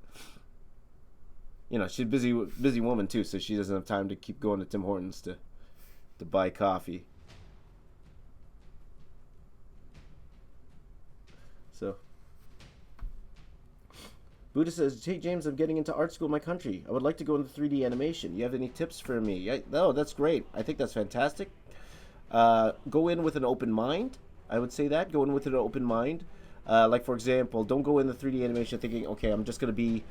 you know, she's a busy woman too, so she doesn't have time to keep going to Tim Hortons to buy coffee. So, Buddha says, "Hey James, I'm getting into art school in my country. I would like to go into 3D animation. You have any tips for me?" No, that's great. I think that's fantastic. Go in with an open mind. I would say that. Go in with an open mind. Like, for example, don't go in the 3D animation thinking, okay, I'm just going to be,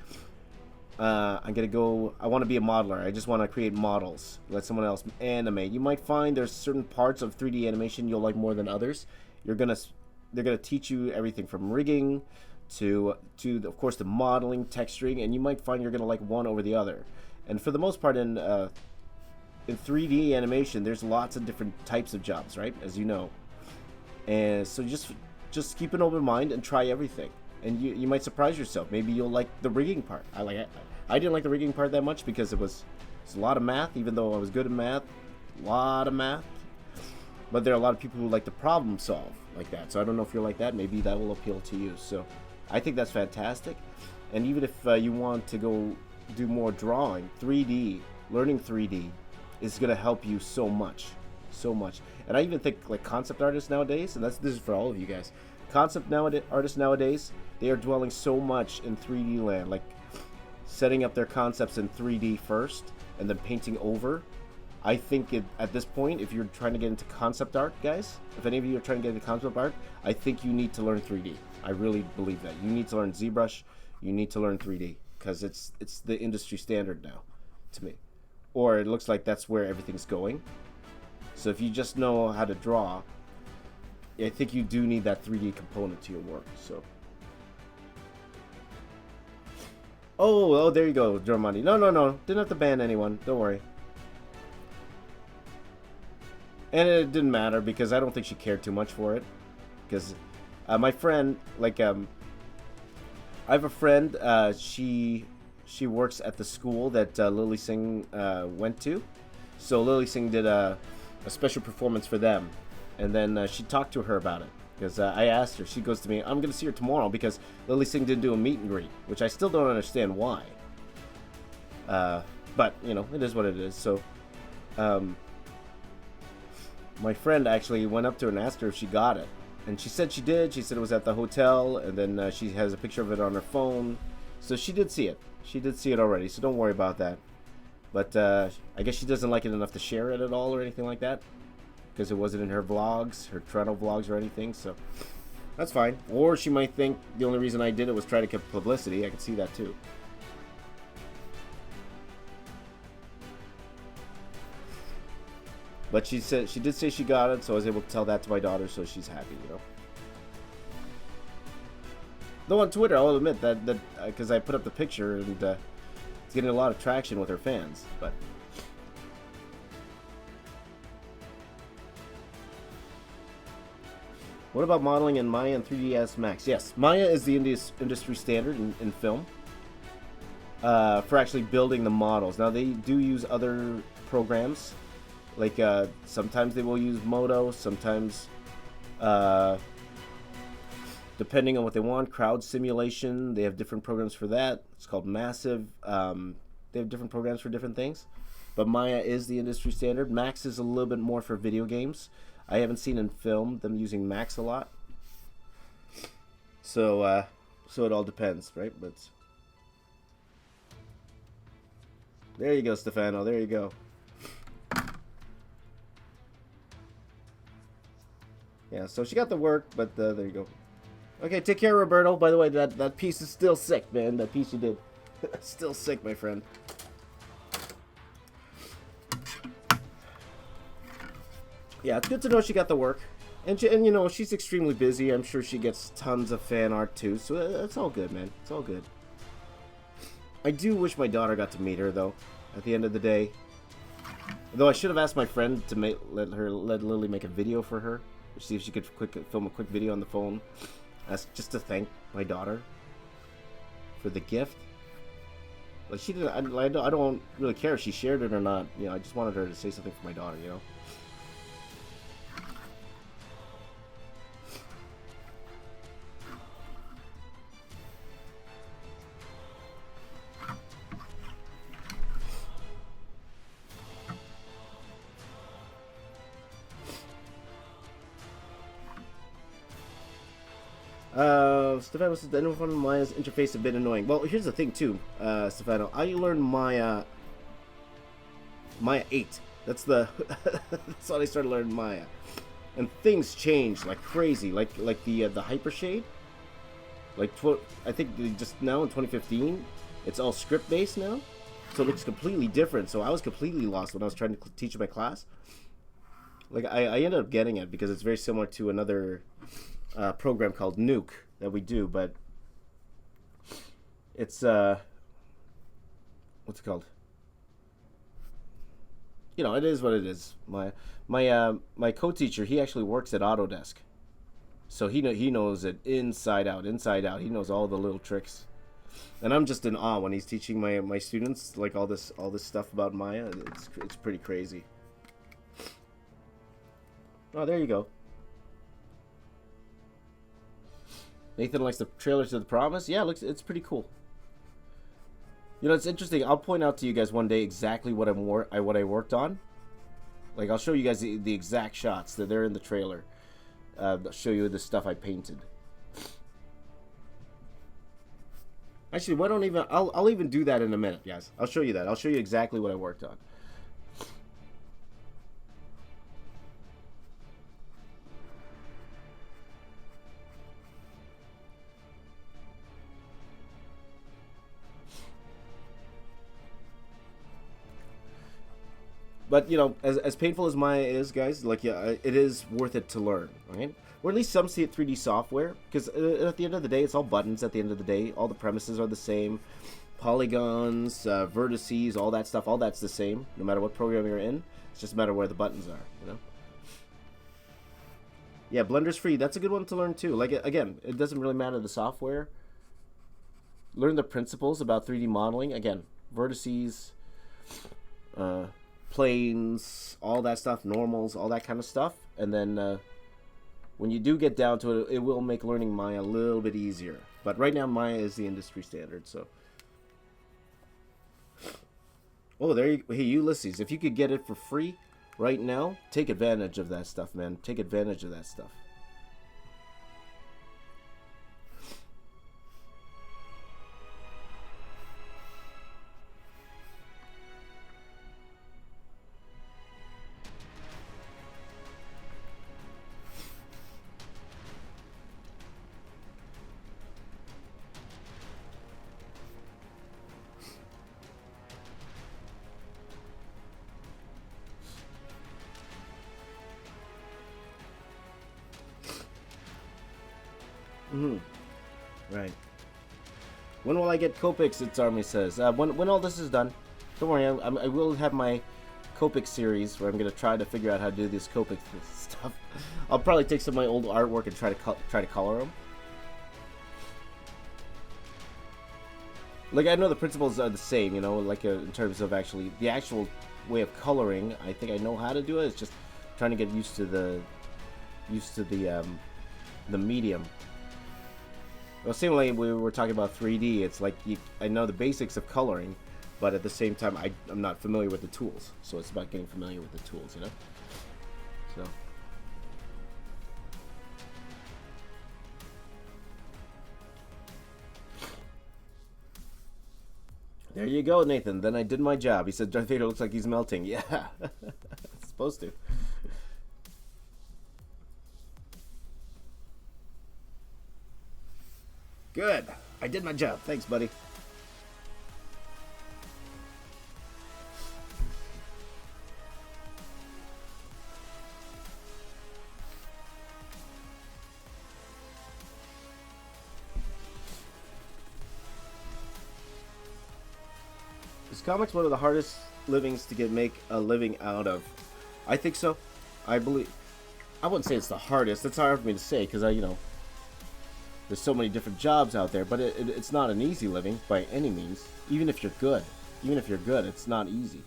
I want to be a modeler. I just want to create models. Let someone else animate. You might find there's certain parts of 3D animation you'll like more than others. They're going to teach you everything from rigging to of course the modeling, texturing, and you might find you're going to like one over the other. And for the most part in 3D animation, there's lots of different types of jobs, right? As you know. And so just keep an open mind and try everything. And you might surprise yourself. Maybe you'll like the rigging part. I didn't like the rigging part that much because it was a lot of math, even though I was good at math. A lot of math. But there are a lot of people who like to problem solve like that. So I don't know if you're like that. Maybe that will appeal to you. So I think that's fantastic. And even if you want to go do more drawing, 3D, learning 3D is going to help you so much. So much. And I even think like concept artists nowadays, and this is for all of you guys, artists nowadays, they are dwelling so much in 3D land, like setting up their concepts in 3D first and then painting over. I think at this point, if you're trying to get into concept art, guys, if any of you are trying to get into concept art, I think you need to learn 3D. I really believe that. You need to learn ZBrush. You need to learn 3D because it's the industry standard now, to me. Or it looks like that's where everything's going. So if you just know how to draw, I think you do need that 3D component to your work. So. Oh, there you go, Germani. No. Didn't have to ban anyone. Don't worry. And it didn't matter because I don't think she cared too much for it. Because my friend, like, I have a friend, she works at the school that Lily Singh went to. So Lily Singh did a special performance for them. And then she talked to her about it. Because I asked her, she goes to me, I'm going to see her tomorrow because Lily Singh didn't do a meet and greet. Which I still don't understand why. But, you know, it is what it is. So, my friend actually went up to her and asked her if she got it. And she said she did. She said it was at the hotel. And then she has a picture of it on her phone. So she did see it. She did see it already. So don't worry about that. But I guess she doesn't like it enough to share it at all or anything like that. Because it wasn't in her vlogs, her Toronto vlogs or anything. So that's fine. Or she might think the only reason I did it was try to get publicity. I could see that too. But she did say she got it, so I was able to tell that to my daughter, so she's happy, you know. Though on Twitter, I'll admit that because I put up the picture and it's getting a lot of traction with her fans. But what about modeling in Maya and 3ds Max? Yes, Maya is the industry standard in film for actually building the models. Now they do use other programs. Like, sometimes they will use Modo, sometimes, depending on what they want, crowd simulation, they have different programs for that. It's called Massive. They have different programs for different things. But Maya is the industry standard. Max is a little bit more for video games. I haven't seen in film them using Max a lot. So it all depends, right? But there you go, Stefano. There you go. Yeah, so she got the work, but there you go. Okay, take care, Roberto. By the way, that piece is still sick, man. That piece you did. Still sick, my friend. Yeah, it's good to know she got the work. And you know, she's extremely busy. I'm sure she gets tons of fan art, too. So it's all good, man. It's all good. I do wish my daughter got to meet her, though, at the end of the day. Though I should have asked my friend to let Lily make a video for her. See if she could film a quick video on the phone. Just to thank my daughter for the gift. Like, she didn't. I don't really care if she shared it or not. You know, I just wanted her to say something for my daughter, you know? Stefano says, anyone find Maya's interface a bit annoying? Well, here's the thing, too, Stefano. I learned Maya 8. That's the... that's how I started learning Maya. And things changed like crazy. Like the hypershade. Like, I think just now in 2015, it's all script-based now. So it looks completely different. So I was completely lost when I was trying to teach my class. Like, I ended up getting it because it's very similar to another program called Nuke that we do, but it's what's it called? You know, it is what it is. My co-teacher, he actually works at Autodesk, so he knows it inside out. He knows all the little tricks, and I'm just in awe when he's teaching my students like all this stuff about Maya. It's pretty crazy. Oh, there you go. Nathan likes the trailer to The Promise. Yeah, it's pretty cool. You know, it's interesting. I'll point out to you guys one day exactly what I worked on. Like, I'll show you guys the exact shots that they're in the trailer. I'll show you the stuff I painted. Actually, why don't even... I'll even do that in a minute, guys. I'll show you that. I'll show you exactly what I worked on. But, you know, as painful as Maya is, guys, like, yeah, it is worth it to learn, right? Or at least some 3D software, because at the end of the day, it's all buttons at the end of the day. All the premises are the same. Polygons, vertices, all that stuff, all that's the same, no matter what program you're in. It's just a matter of where the buttons are, you know? Yeah, Blender's free. That's a good one to learn, too. Like, again, it doesn't really matter the software. Learn the principles about 3D modeling. Again, vertices, planes, all that stuff, normals, all that kind of stuff. And then when you do get down to it, it will make learning Maya a little bit easier. But right now, Maya is the industry standard, so... Oh, there you... Hey, Ulysses, if you could get it for free right now, take advantage of that stuff, man. Take advantage of that stuff. Right. When will I get Copics? It's Army says. When all this is done. Don't worry, I will have my Copic series where I'm going to try to figure out how to do this Copic stuff. I'll probably take some of my old artwork and try to color them. Like, I know the principles are the same, you know, like in terms of actually the actual way of coloring. I think I know how to do it. It's just trying to get used to the medium. Well, same way we were talking about 3D, it's like I know the basics of coloring, but at the same time, I'm not familiar with the tools. So it's about getting familiar with the tools, you know? So. There you go, Nathan. Then I did my job. He said Darth Vader looks like he's melting. Yeah, it's supposed to. Good. I did my job. Thanks, buddy. Is comics one of the hardest livings to make a living out of? I think so. I believe. I wouldn't say it's the hardest. That's hard for me to say because there's so many different jobs out there. But it's not an easy living by any means. Even if you're good, it's not easy.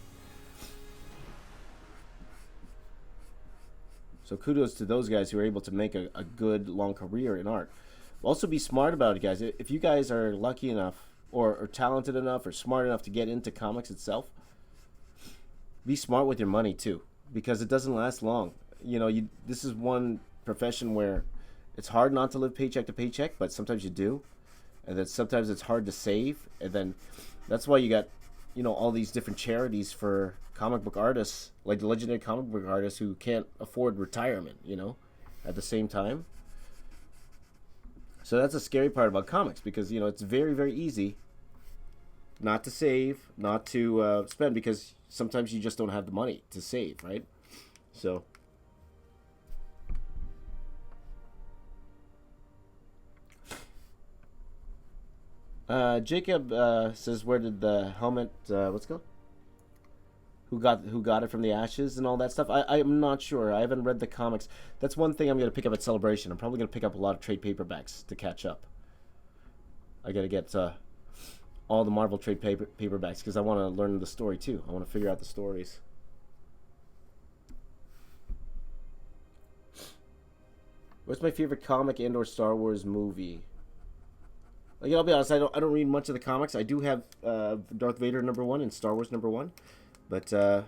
So kudos to those guys who are able to make a good long career in art. Also, be smart about it, guys. If you guys are lucky enough, or talented enough, or smart enough to get into comics itself, be smart with your money too, because it doesn't last long. This is one profession where it's hard not to live paycheck to paycheck, but sometimes you do, and then sometimes it's hard to save, and then that's why you got, all these different charities for comic book artists, like the legendary comic book artists who can't afford retirement, at the same time. So that's a scary part about comics because, it's very, very easy not to save, not to spend, because sometimes you just don't have the money to save, right? So Jacob says, where did the helmet, what's it called? Who got it from the ashes and all that stuff? I'm not sure. I haven't read the comics. That's one thing I'm going to pick up at Celebration. I'm probably going to pick up a lot of trade paperbacks to catch up. I got to get all the Marvel trade paperbacks because I want to learn the story too. I want to figure out the stories. What's my favorite comic and or Star Wars movie? I'll be honest, I don't read much of the comics. I do have Darth Vader #1 and Star Wars #1, but I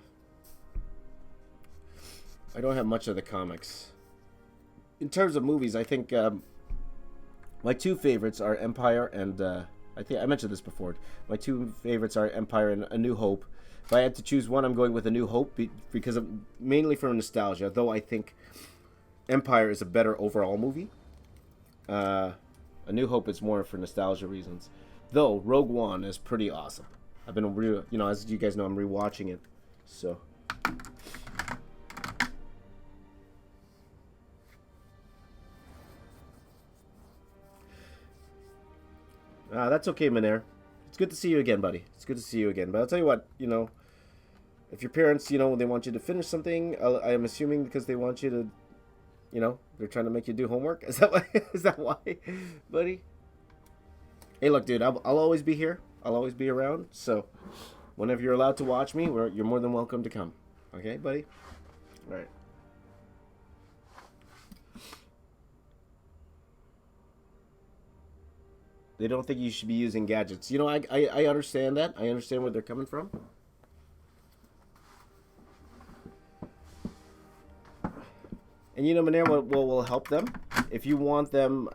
don't have much of the comics. In terms of movies, I think my two favorites are Empire and I think I mentioned this before. My two favorites are Empire and A New Hope. If I had to choose one, I'm going with A New Hope because mainly for nostalgia. Though I think Empire is a better overall movie. A New Hope is more for nostalgia reasons. Though Rogue One is pretty awesome. I've been as you guys know, I'm rewatching it. So that's okay, Manair. It's good to see you again, buddy. It's good to see you again. But I'll tell you what, if your parents, they want you to finish something, I am assuming because they want you to, they're trying to make you do homework. Is that why? Is that why, buddy? Hey, look, dude, I'll always be here. I'll always be around. So whenever you're allowed to watch me, you're more than welcome to come. Okay, buddy? All right. They don't think you should be using gadgets. I understand that. I understand where they're coming from. And Manera, what will help them? If you want them,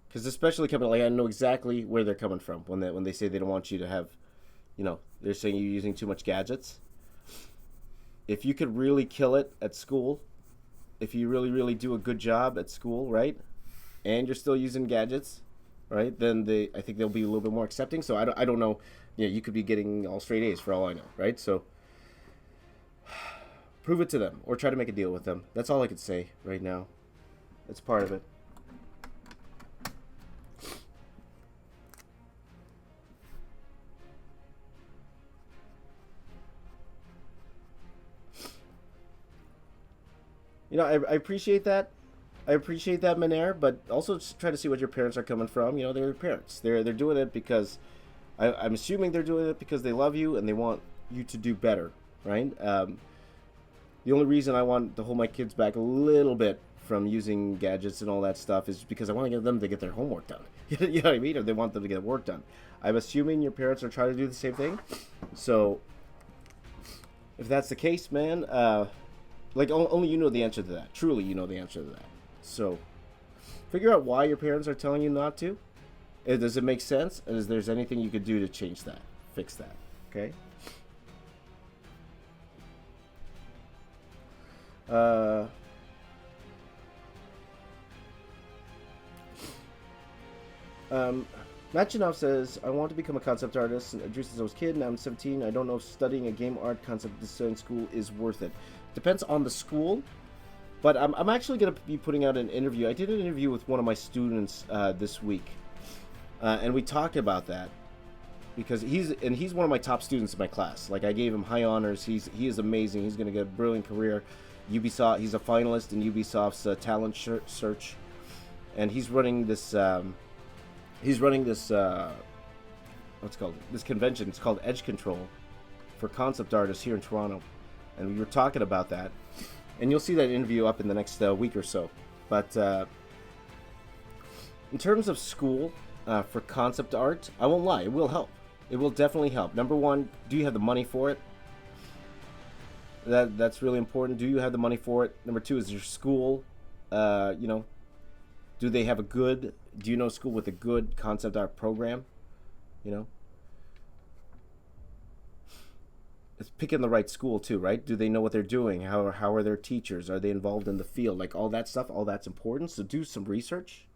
because especially coming, I know exactly where they're coming from when they say they don't want you to have, they're saying you're using too much gadgets. If you could really kill it at school, if you really, really do a good job at school, right, and you're still using gadgets, right, then I think they'll be a little bit more accepting. So I don't know. You could be getting all straight A's for all I know, right? So prove it to them or try to make a deal with them. That's all I could say right now. It's part of it. I appreciate that. I appreciate that, Manair, but also just try to see what your parents are coming from. They're your parents. They're doing it because I'm assuming they're doing it because they love you and they want you to do better, right? The only reason I want to hold my kids back a little bit from using gadgets and all that stuff is because I want to get them to get their homework done. You know what I mean? Or they want them to get work done. I'm assuming your parents are trying to do the same thing. So if that's the case, man, only you know the answer to that. Truly, you know the answer to that. So figure out why your parents are telling you not to. Does it make sense? And is there anything you could do to change that? Fix that. Okay? Um, Machinov says, I want to become a concept artist. And Drew says, I was a kid, now I'm 17. I don't know if studying a game art concept design school is worth it. Depends on the school. But I'm actually going to be putting out an interview. I did an interview with one of my students this week. And we talked about that. Because he's one of my top students in my class. Like, I gave him high honors. He is amazing. He's going to get a brilliant career. Ubisoft. He's a finalist in Ubisoft's talent search. And he's running this... what's it called? This convention. It's called Edge Control for concept artists here in Toronto, and we were talking about that. And you'll see that interview up in the next week or so. But in terms of school for concept art, I won't lie, it will help. It will definitely help. Number one, do you have the money for it? That's really important. Do you have the money for it? Number two, is your school, do they have do you know school with a good concept art program? It's picking the right school too, right? Do they know what they're doing? How are their teachers? Are they involved in the field? Like, all that stuff, all that's important. So do some research.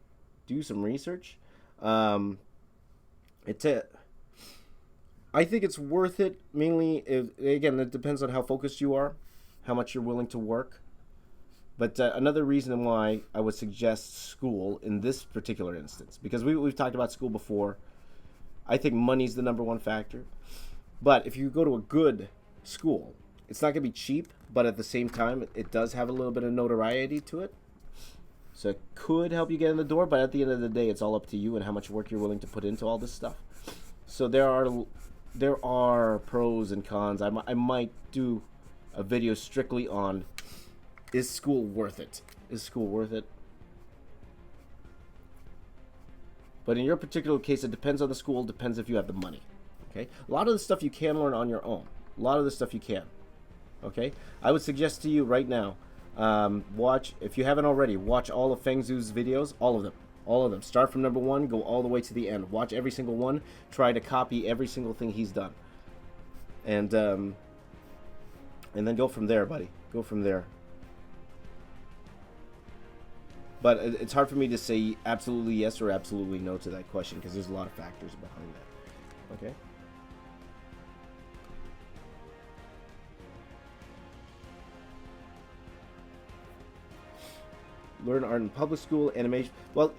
I think it's worth it, mainly again, it depends on how focused you are, how much you're willing to work. But another reason why I would suggest school in this particular instance, because we've talked about school before, I think money's the number one factor. But if you go to a good school, it's not going to be cheap, but at the same time, it does have a little bit of notoriety to it. So it could help you get in the door, but at the end of the day, it's all up to you and how much work you're willing to put into all this stuff. So there are pros and cons. I might do a video strictly on, is school worth it? Is school worth it? But in your particular case, it depends on the school, depends if you have the money. Okay? A lot of the stuff you can learn on your own. A lot of the stuff you can. Okay? I would suggest to you right now, watch, if you haven't already, watch all of Feng Zhu's videos, all of them. All of them. Start from number one, go all the way to the end. Watch every single one. Try to copy every single thing he's done. And then go from there, buddy. Go from there. But it's hard for me to say absolutely yes or absolutely no to that question, because there's a lot of factors behind that. Okay? Learn art in public school, animation. Well,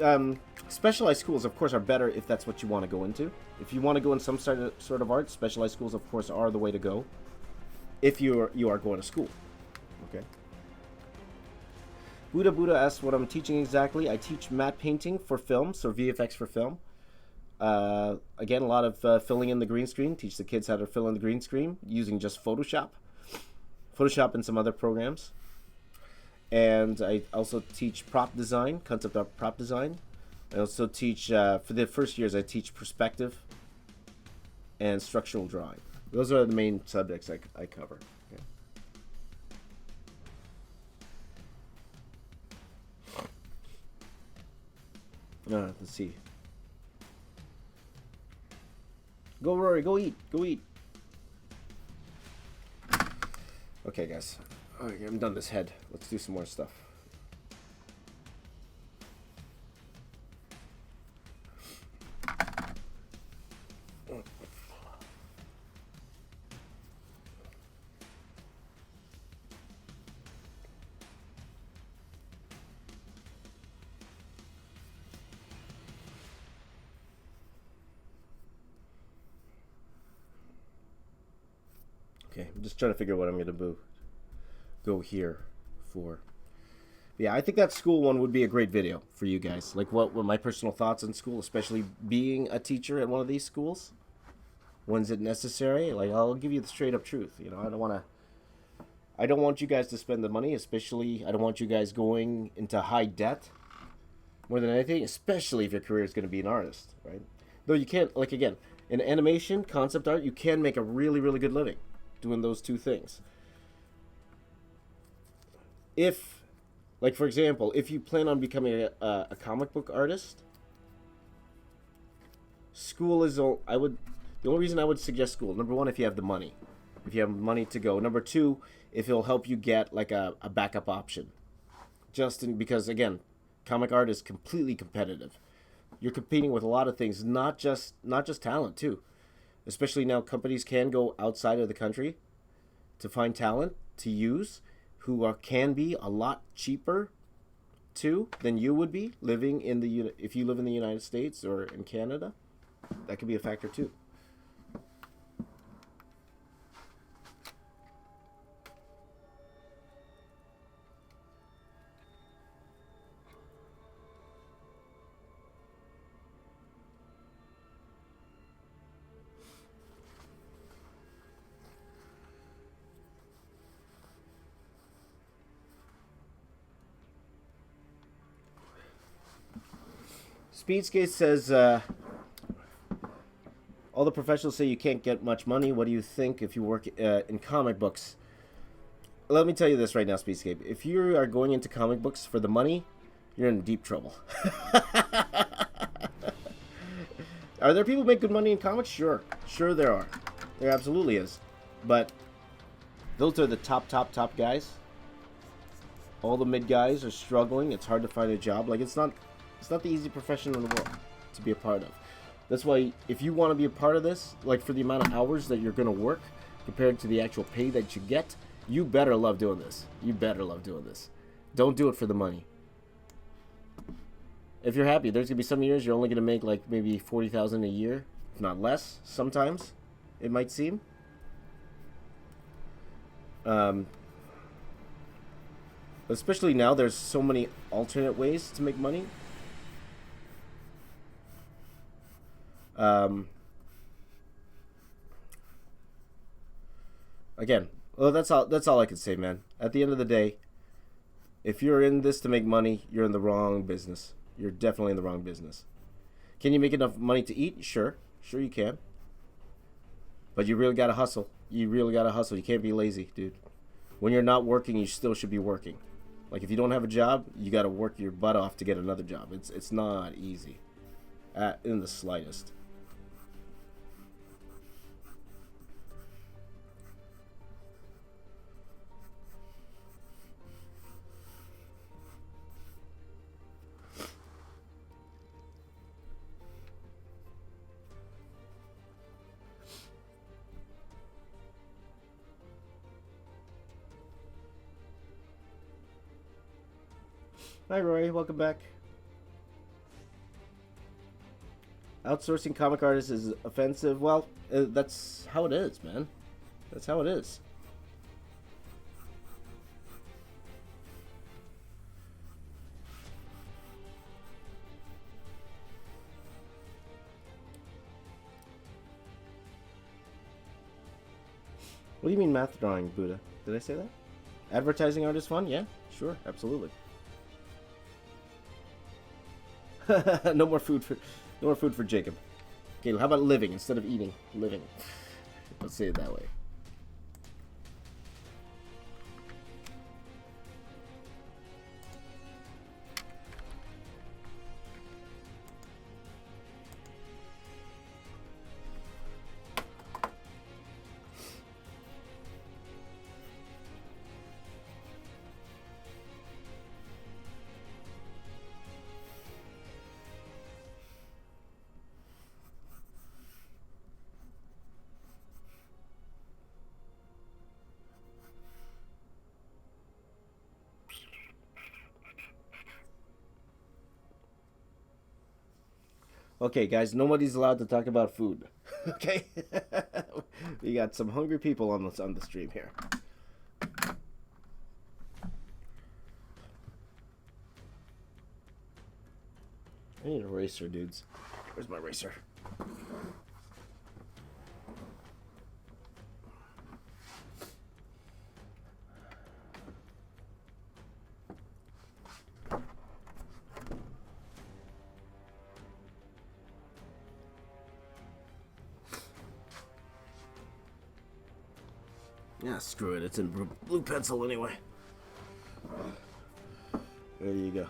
specialized schools, of course, are better if that's what you want to go into. If you want to go in some sort of art, specialized schools, of course, are the way to go. If you are going to school. Okay? Buddha asks what I'm teaching exactly. I teach matte painting for film, so VFX for film. Again, a lot of filling in the green screen. Teach the kids how to fill in the green screen using just Photoshop and some other programs. And I also teach prop design, concept art prop design. I also teach, for the first years, I teach perspective and structural drawing. Those are the main subjects I cover. Okay. Let's see. Go, Rory, go eat. Okay, guys. Okay, I'm done this head. Let's do some more stuff. Okay, I'm just trying to figure out what I'm going to go here for. Yeah, I think that school one would be a great video for you guys. Like, what were my personal thoughts on school, especially being a teacher at one of these schools? When's it necessary? Like, I'll give you the straight up truth. I don't want you guys to spend the money, especially I don't want you guys going into high debt more than anything, especially if your career is going to be an artist, right? Though you can't, like, again, in animation, concept art, you can make a really, really good living doing those two things. If, like, for example, if you plan on becoming a comic book artist, school is, the only reason I would suggest school, number one, if you have the money. If you have money to go. Number two, if it'll help you get, like, a backup option. Because, again, comic art is completely competitive. you're competing with a lot of things, not just talent too. Especially now, companies can go outside of the country to find talent to use, who can be a lot cheaper too than you would be living in if you live in the United States or in Canada. That could be a factor too. Speedskate says, all the professionals say you can't get much money. What do you think if you work in comic books? Let me tell you this right now, Speedscape. If you are going into comic books for the money, you're in deep trouble. Are there people who make good money in comics? Sure. Sure there are. There absolutely is. But those are the top guys. All the mid guys are struggling. It's hard to find a job. Like, it's not the easy profession in the world to be a part of. That's why if you want to be a part of this, like for the amount of hours that you're going to work compared to the actual pay that you get, you better love doing this. You better love doing this. Don't do it for the money. If you're happy, there's going to be some years you're only going to make like maybe $40,000 a year, if not less, sometimes, it might seem. Especially now, there's so many alternate ways to make money. Again, well, that's all I can say, man. At the end of the day, if you're in this to make money, you're in the wrong business. You're definitely in the wrong business. Can you make enough money to eat? Sure you can. But you really gotta hustle. You really gotta hustle. You can't be lazy, dude. When you're not working, you still should be working. Like, if you don't have a job, you gotta work your butt off to get another job. It's not easy, in the slightest. Hi, Roy. Welcome back. Outsourcing comic artists is offensive. Well, that's how it is, man. That's how it is. What do you mean math drawing, Buddha? Did I say that? Advertising artist fun? Yeah, sure, absolutely. No more food for Jacob. Okay, how about living instead of eating? Living. Let's say it that way. Okay, guys, nobody's allowed to talk about food. Okay? We got some hungry people on the stream here. I need a eraser, dudes. Where's my eraser? Yeah, screw it. It's in blue pencil anyway. There you go.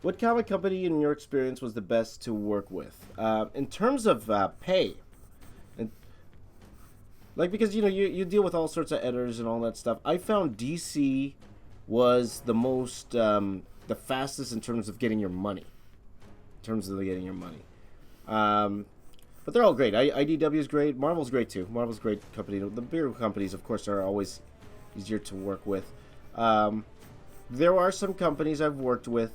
What comic company, in your experience, was the best to work with? In terms of pay, and like, because you deal with all sorts of editors and all that stuff. I found DC was the most, the fastest in terms of getting your money. But they're all great. IDW is great. Marvel's great too. Marvel's a great company. The bigger companies, of course, are always easier to work with. There are some companies I've worked with.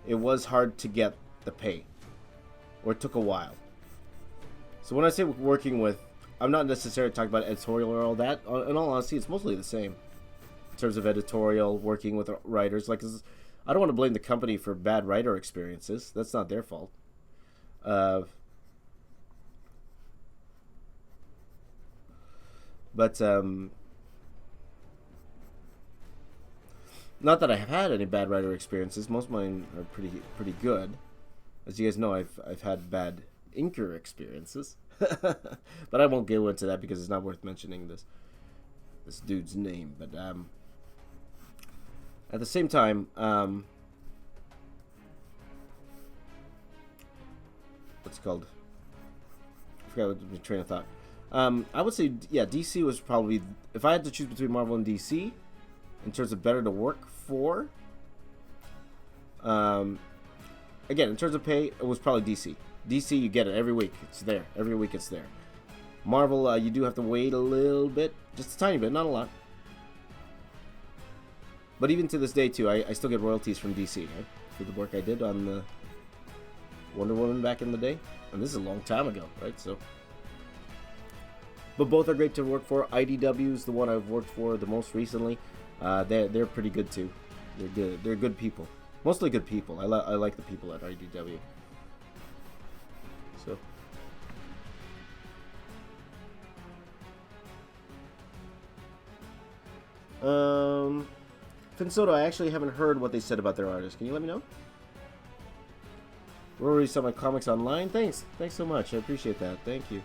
It was hard to get the pay, or it took a while. So when I say working with, I'm not necessarily talking about editorial or all that. In all honesty, it's mostly the same in terms of editorial, working with writers. Like, I don't want to blame the company for bad writer experiences. That's not their fault. But not that I have had any bad writer experiences. Most of mine are pretty good. As you guys know, I've had bad inker experiences. But I won't go into that because it's not worth mentioning this dude's name. But at the same time, what's it called? I forgot what my train of thought. I would say, yeah, DC was probably, if I had to choose between Marvel and DC in terms of better to work for, again, in terms of pay, it was probably DC. DC, you get it every week. It's there. Every week it's there. Marvel, you do have to wait a little bit. Just a tiny bit, not a lot. But even to this day, too, I still get royalties from DC, right? For the work I did on the Wonder Woman back in the day. And this is a long time ago, right? So, but both are great to work for. IDW is the one I've worked for the most recently. They're pretty good, too. They're good. They're good people. Mostly good people. I like the people at IDW. So, Finsoto, I actually haven't heard what they said about their artists. Can you let me know? Rory saw my comics online. Thanks so much. I appreciate that. Thank you.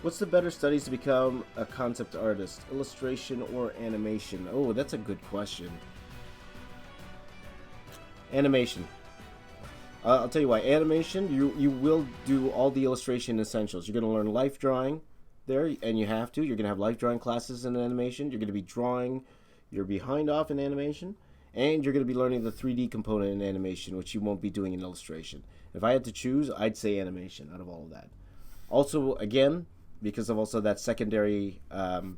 What's the better studies to become a concept artist? Illustration or animation? Oh, that's a good question. Animation. I'll tell you why. Animation, you will do all the illustration essentials. You're going to learn life drawing there, and you have to. You're going to have life drawing classes in animation. You're going to be drawing your behind off in animation. And you're going to be learning the 3D component in animation, which you won't be doing in illustration. If I had to choose, I'd say animation out of all of that. Also, again, because of also that secondary trade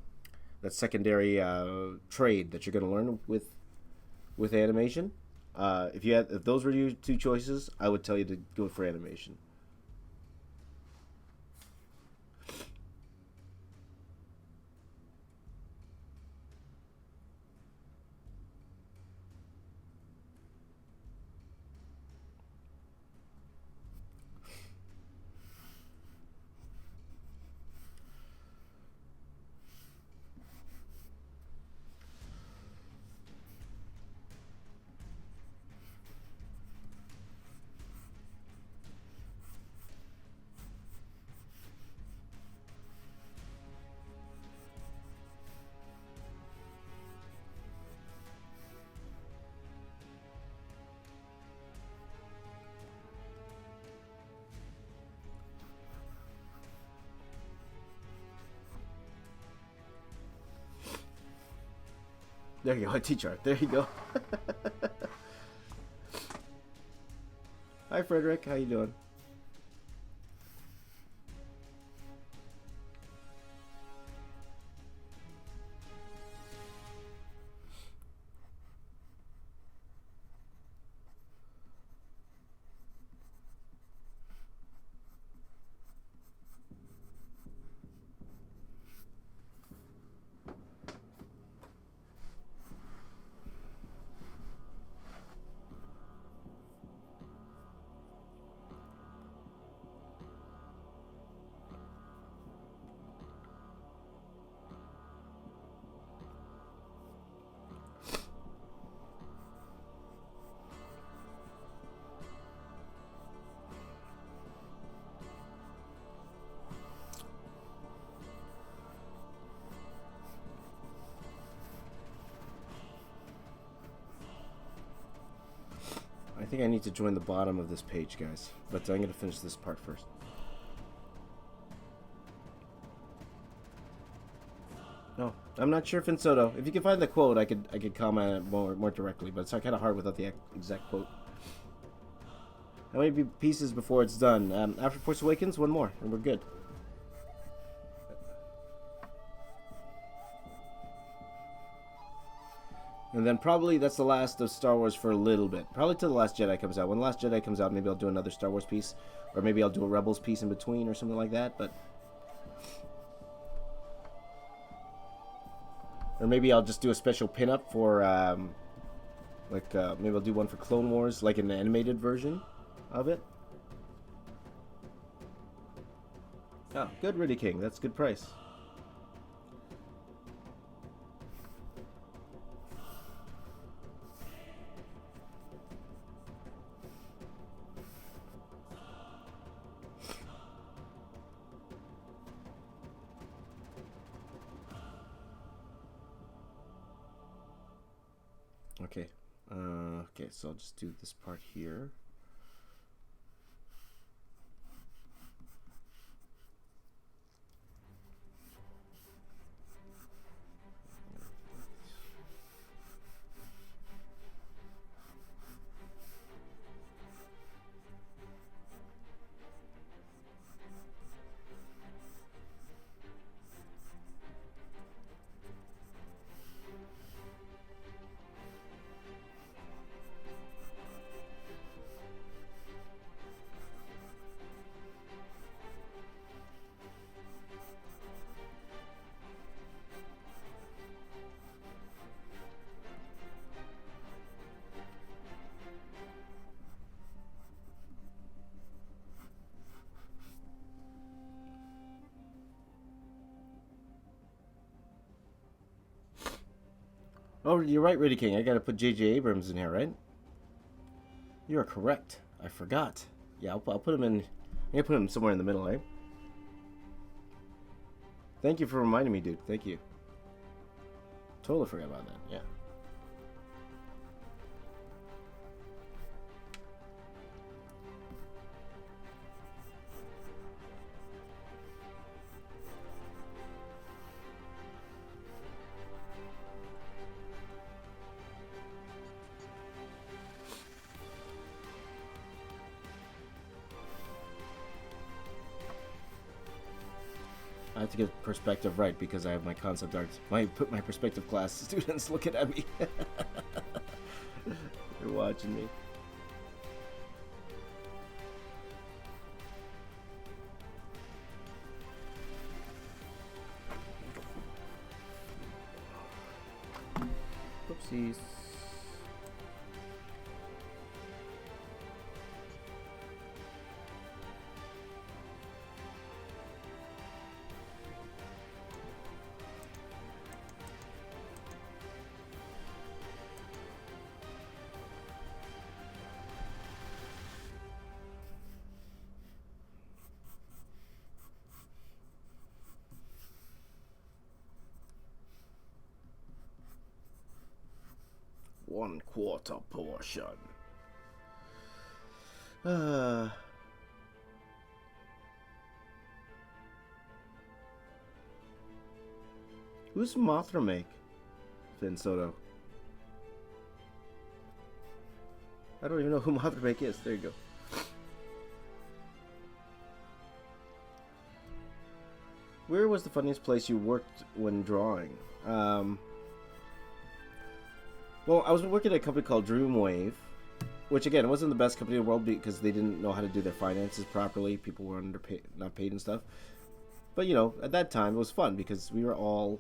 that you're going to learn with animation. If those were your two choices, I would tell you to go for animation. There you go, I teach art. There you go. Hi, Frederick. How you doing? think I need to join the bottom of this page, guys. But I'm going to finish this part first. No, I'm not sure, Finsoto. If you can find the quote, I could comment more directly, but it's kind of hard without the exact quote. How many pieces before it's done? After Force Awakens, one more, and we're good. And then probably that's the last of Star Wars for a little bit. Probably till The Last Jedi comes out. When The Last Jedi comes out, maybe I'll do another Star Wars piece. Or maybe I'll do a Rebels piece in between or something like that, but... Or maybe I'll just do a special pinup for, maybe I'll do one for Clone Wars, like an animated version of it. Oh, good, Riddy King. That's a good price. Okay. Okay, so I'll just do this part here. Oh, you're right, Riddy King. I gotta put J.J. Abrams in here, right? You are correct. I forgot. Yeah, I'll put him in. I'm gonna put him somewhere in the middle, eh? Thank you for reminding me, dude. Thank you. Totally forgot about that. Yeah. I have to get perspective right because I have my concept art. My perspective class students looking at me. They're watching me. Oopsies. One quarter portion. Who's Mothra make? Finn Soto. I don't even know who Mothra make is. There you go. Where was the funniest place you worked when drawing? Well, I was working at a company called Dreamwave, which again wasn't the best company in the world because they didn't know how to do their finances properly. People were underpaid, not paid and stuff. But you know, at that time it was fun because we were all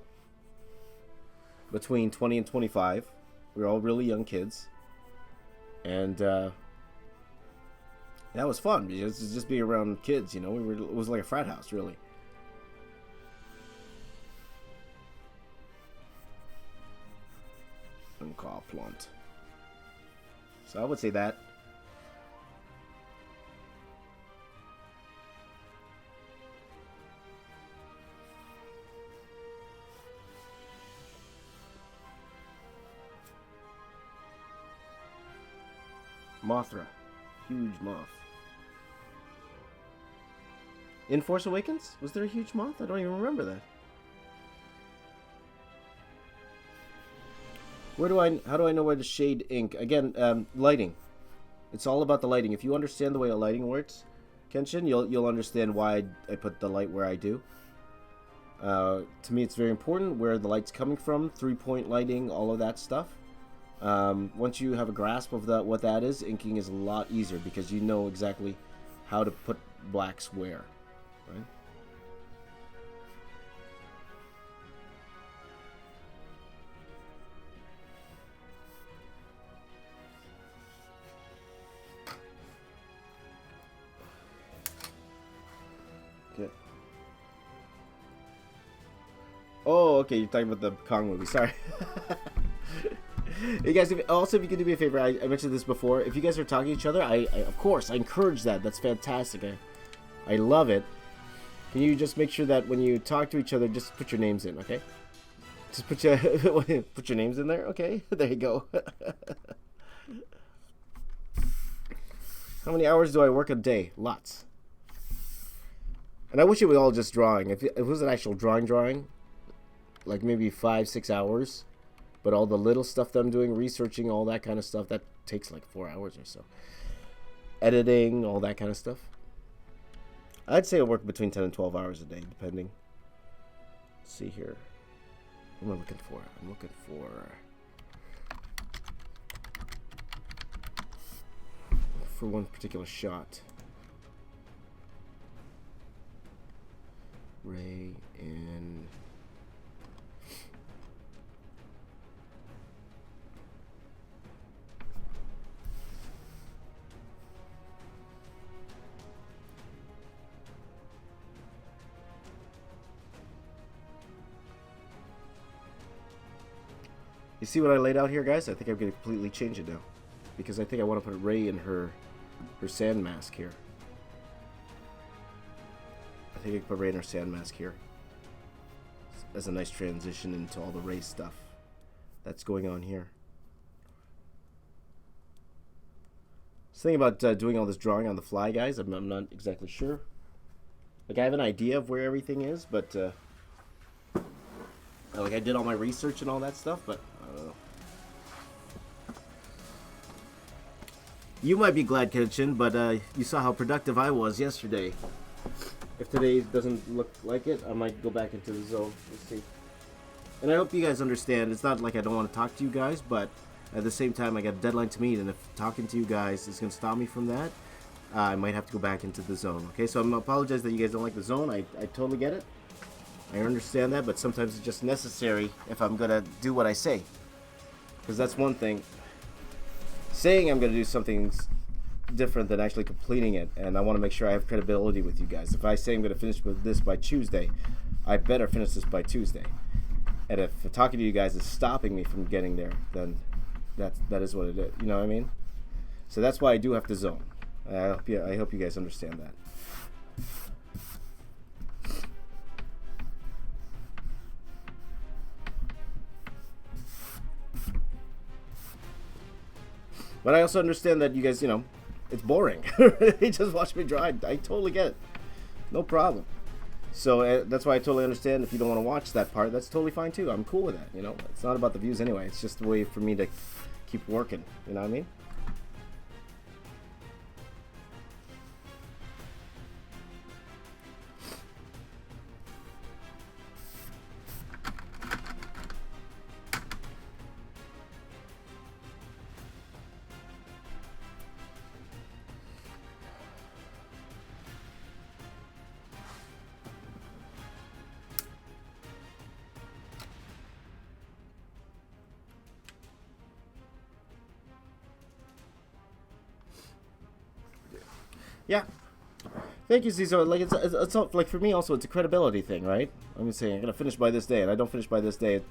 between 20 and 25. We were all really young kids, and that was fun because it was just being around kids. You know, it was like a frat house, really. Car plant. So I would say that. Mothra. Huge moth. In Force Awakens? Was there a huge moth? I don't even remember that. How do I know where to shade ink? Again, lighting. It's all about the lighting. If you understand the way a lighting works, Kenshin, you'll understand why I put the light where I do. To me, it's very important where the light's coming from, 3-point lighting, all of that stuff. Once you have a grasp of what that is, inking is a lot easier because you know exactly how to put blacks where, right? Okay. Oh, okay, you're talking about the Kong movie. Sorry. Hey guys, if you could do me a favor, I mentioned this before. If you guys are talking to each other, I of course I encourage that. That's fantastic. I love it. Can you just make sure that when you talk to each other, just put your names in, okay? Just put your names in there, okay? There you go. How many hours do I work a day? Lots. And I wish it was all just drawing. If it was an actual drawing, like maybe 5-6 hours. But all the little stuff that I'm doing, researching, all that kind of stuff, that takes like 4 hours or so. Editing, all that kind of stuff. I'd say I work between 10 and 12 hours a day, depending. Let's see here. What am I looking for? I'm looking for one particular shot. Ray and... You see what I laid out here, guys? I think I'm going to completely change it now. Because I think I want to put Ray in her sand mask here. I think I can put Ray in her sand mask here. As a nice transition into all the Ray stuff that's going on here. I was thinking about doing all this drawing on the fly, guys. I'm not exactly sure. Like, I have an idea of where everything is, but... like, I did all my research and all that stuff, but... I don't know. You might be glad, Kenshin, but you saw how productive I was yesterday. If today doesn't look like it, I might go back into the zone. Let's see. And I hope you guys understand. It's not like I don't want to talk to you guys, but at the same time, I got a deadline to meet, and if talking to you guys is going to stop me from that, I might have to go back into the zone. Okay, so I apologize that you guys don't like the zone. I totally get it. I understand that, but sometimes it's just necessary if I'm going to do what I say. Because that's one thing. Saying I'm going to do something different than actually completing it, and I want to make sure I have credibility with you guys. If I say I'm going to finish with this by Tuesday, I better finish this by Tuesday. And if talking to you guys is stopping me from getting there, then that is what it is. You know what I mean? So that's why I do have to zone. I hope you guys understand that. But I also understand that you guys, it's boring. You just watch me draw. I totally get it. No problem. So that's why I totally understand if you don't want to watch that part. That's totally fine too. I'm cool with that. It's not about the views anyway. It's just a way for me to keep working. You know what I mean? Yeah. Thank you, Cesar. Like it's like for me also it's a credibility thing, right? I'm saying I'm gonna finish by this day, and I don't finish by this day.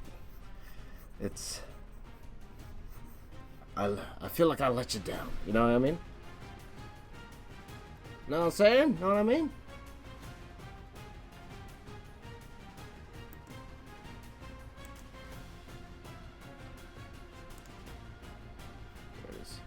I feel like I let you down. You know what I mean? Know what I'm saying? Know what I mean? There it is.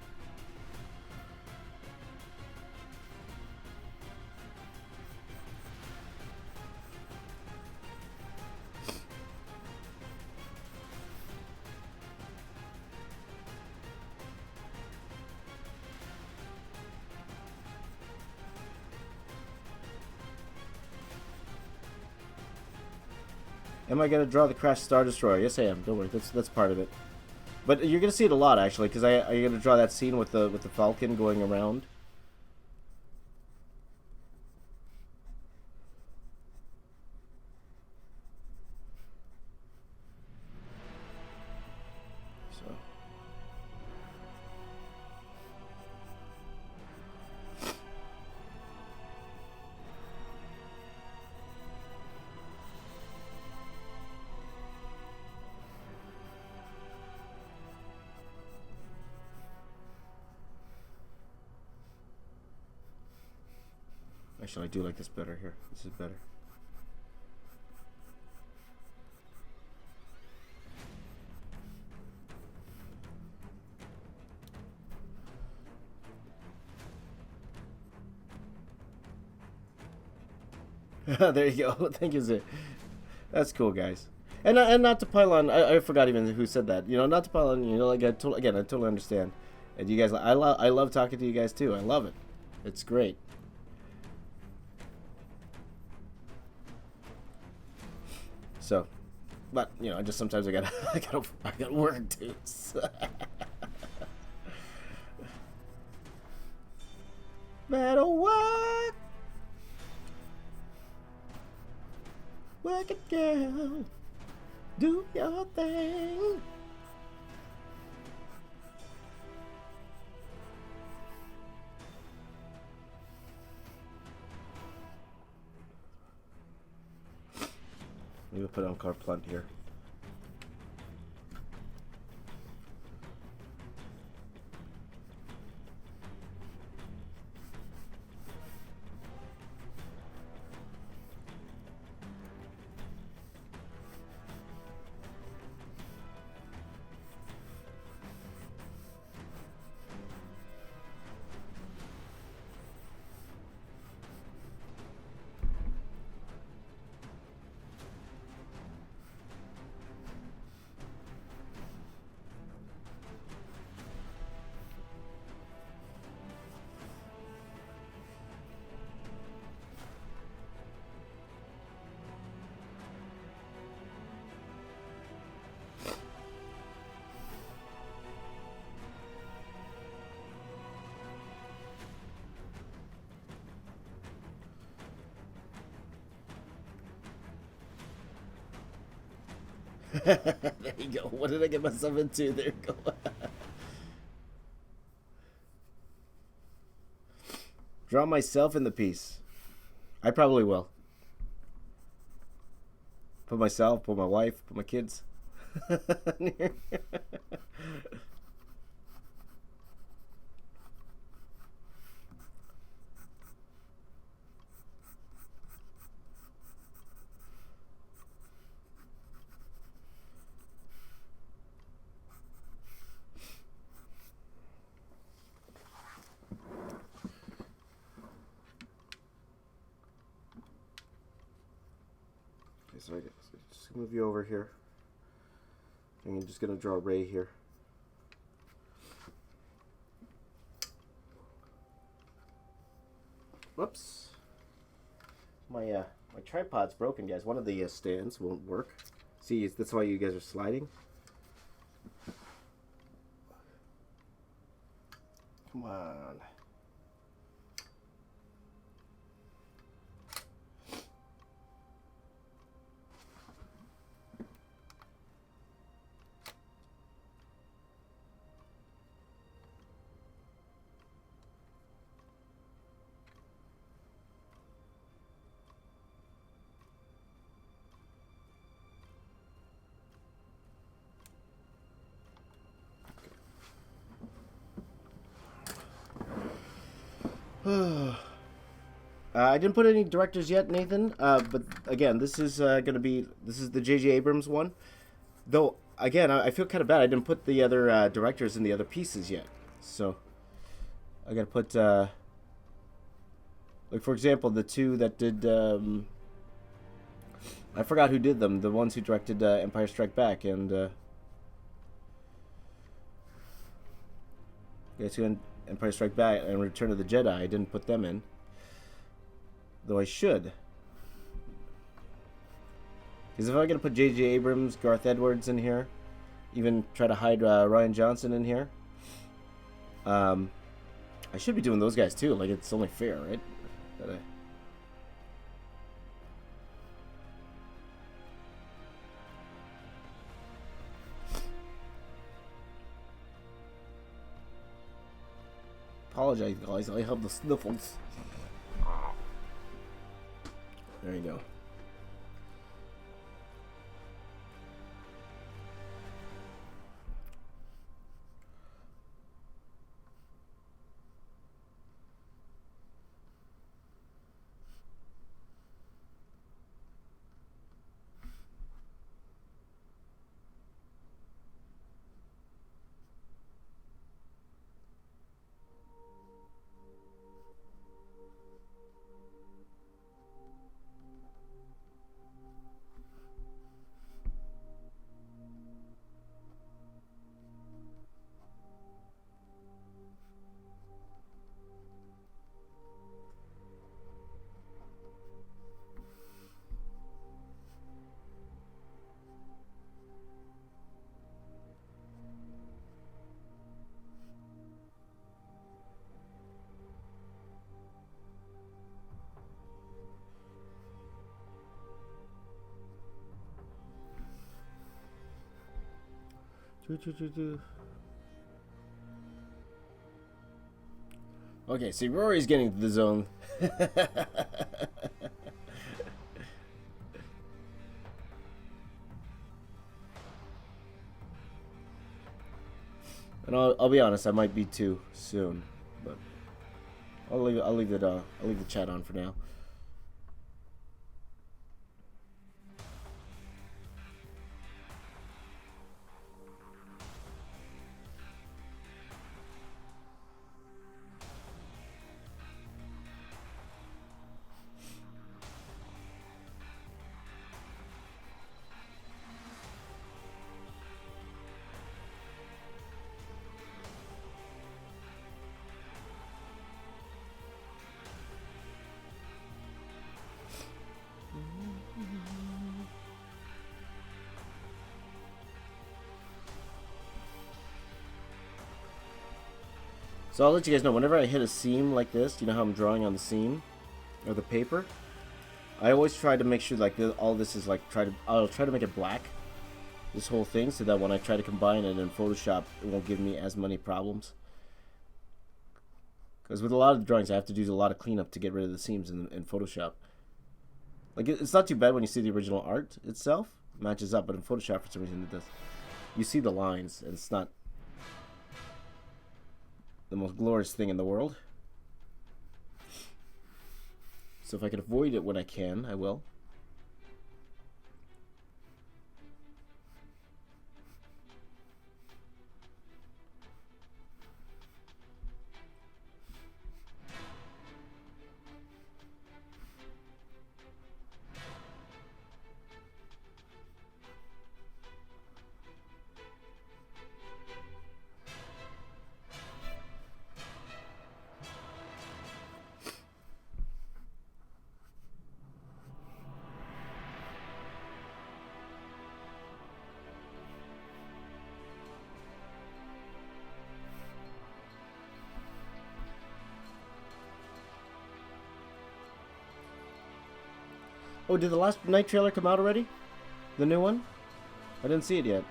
Am I gonna draw the Crash Star Destroyer? Yes, I am. Don't worry, that's part of it. But you're gonna see it a lot actually, because I'm gonna draw that scene with the Falcon going around. So. Actually, I do like this better here. This is better. There you go. Thank you, Zay. That's cool, guys. And not to pile on, I forgot even who said that. You know, not to pile on. You know, like I totally understand. And you guys, I love talking to you guys too. I love it. It's great. So, but you know, I just sometimes I gotta work too. So. Matter what, work it, girl. Do your thing. Maybe put on car plant here. There you go. What did I get myself into? There you go. Draw myself in the piece. I probably will. Put myself, put my wife, put my kids. So I just move you over here. And I'm just gonna draw Ray here. Whoops. My tripod's broken, guys. One of the stands won't work. See, that's why you guys are sliding. Come on. I didn't put any directors yet, Nathan. But again, this is the J.J. Abrams one. Though again, I feel kind of bad. I didn't put the other directors in the other pieces yet. So I gotta put like for example the two that did. I forgot who did them. The ones who directed Empire Strike Back and. Empire Strike Back and Return of the Jedi. I didn't put them in. Though I should. Because if I'm going to put J.J. Abrams, Garth Edwards in here, even try to hide Ryan Johnson in here, I should be doing those guys too. Like, it's only fair, right? That I... Apologize, guys. I have the sniffles. There you go. Okay, see, Rory's getting to the zone. And I'll be honest, I might be too soon, but I'll leave the chat on for now. So I'll let you guys know, whenever I hit a seam like this, you know how I'm drawing on the seam or the paper? I always try to make sure like all this is like, I'll try to make it black, this whole thing, so that when I try to combine it in Photoshop, it won't give me as many problems. Because with a lot of the drawings, I have to do a lot of cleanup to get rid of the seams in Photoshop. Like, it's not too bad when you see the original art itself, it matches up, but in Photoshop, for some reason, it does. You see the lines, and it's not the most glorious thing in the world. So if I can avoid it when I can, I will. Oh, did the last night trailer come out already? The new one? I didn't see it yet.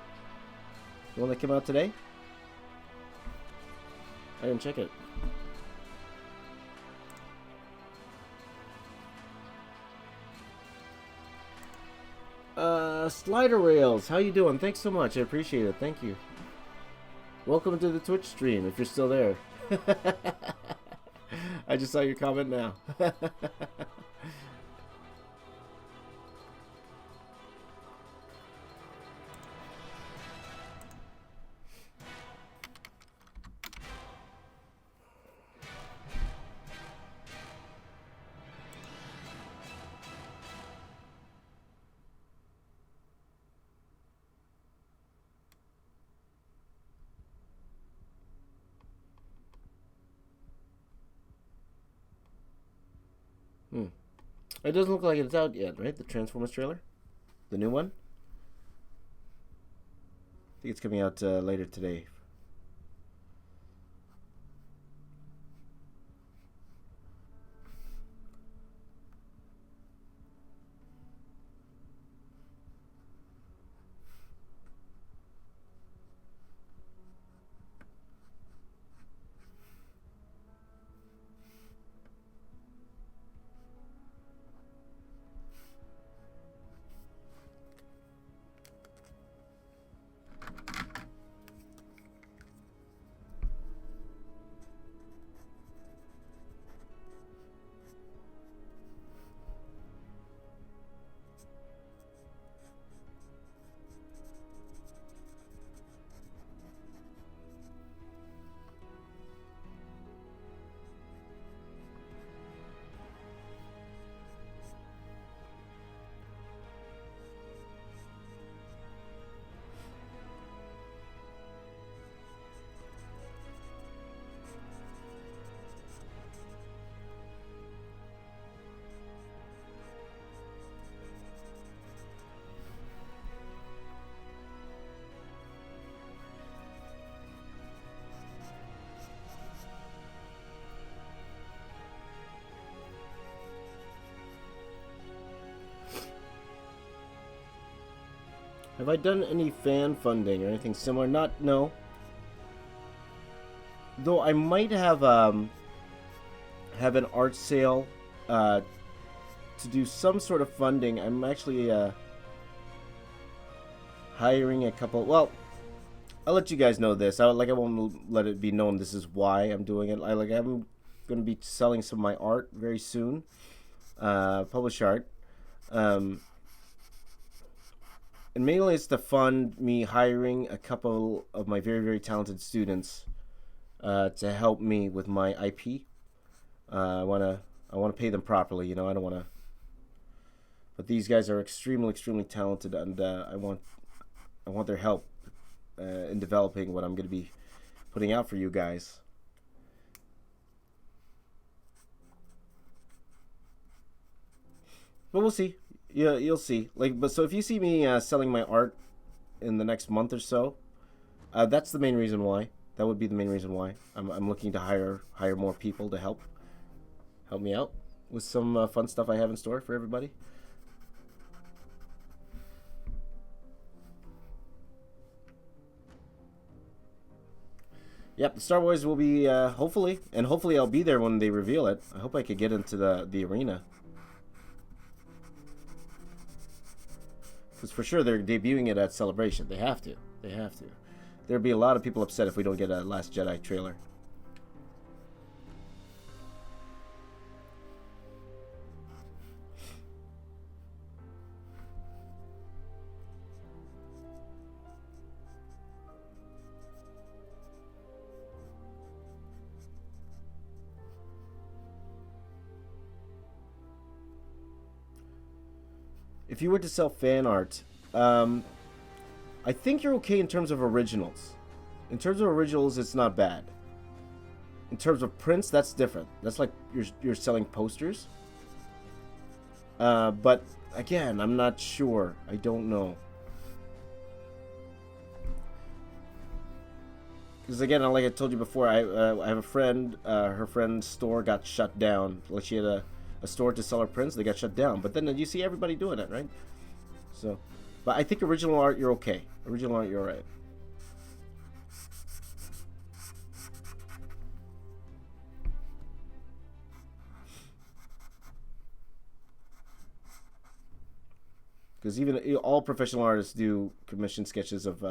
The one that came out today? I didn't check it. Slider Rails, how you doing? Thanks so much, I appreciate it, thank you. Welcome to the Twitch stream, if you're still there. I just saw your comment now. It doesn't look like it's out yet, right? The Transformers trailer? the new one. I think it's coming out later today. Have I done any fan funding or anything similar? No. Though I might have an art sale to do some sort of funding. I'm actually hiring a couple. Well, I'll let you guys know this. I won't let it be known this is why I'm doing it. I'm going to be selling some of my art very soon. Publish art. And mainly it's to fund me hiring a couple of my very, very talented students to help me with my IP. I wanna pay them properly, you know. I don't wanna. But these guys are extremely, extremely talented, and I want their help in developing what I'm gonna be putting out for you guys. But we'll see. Yeah, you'll see. So if you see me selling my art in the next month or so, that's the main reason why. That would be the main reason why I'm looking to hire more people to help me out with some fun stuff I have in store for everybody. Yep, the Star Wars will be hopefully I'll be there when they reveal it. I hope I could get into the arena. Because for sure they're debuting it at Celebration. They have to. There'd be a lot of people upset if we don't get a Last Jedi trailer. If you were to sell fan art, I think you're okay in terms of originals. In terms of originals, it's not bad. In terms of prints, that's different. That's like you're selling posters. But again, I'm not sure. I don't know. Because again, like I told you before, I have a friend. Her friend's store got shut down. Like she had a store to sell her prints. They got shut down. But then you see everybody doing it, right? So, but I think original art, you're okay. Original art, you're alright. Because even all professional artists do commission sketches of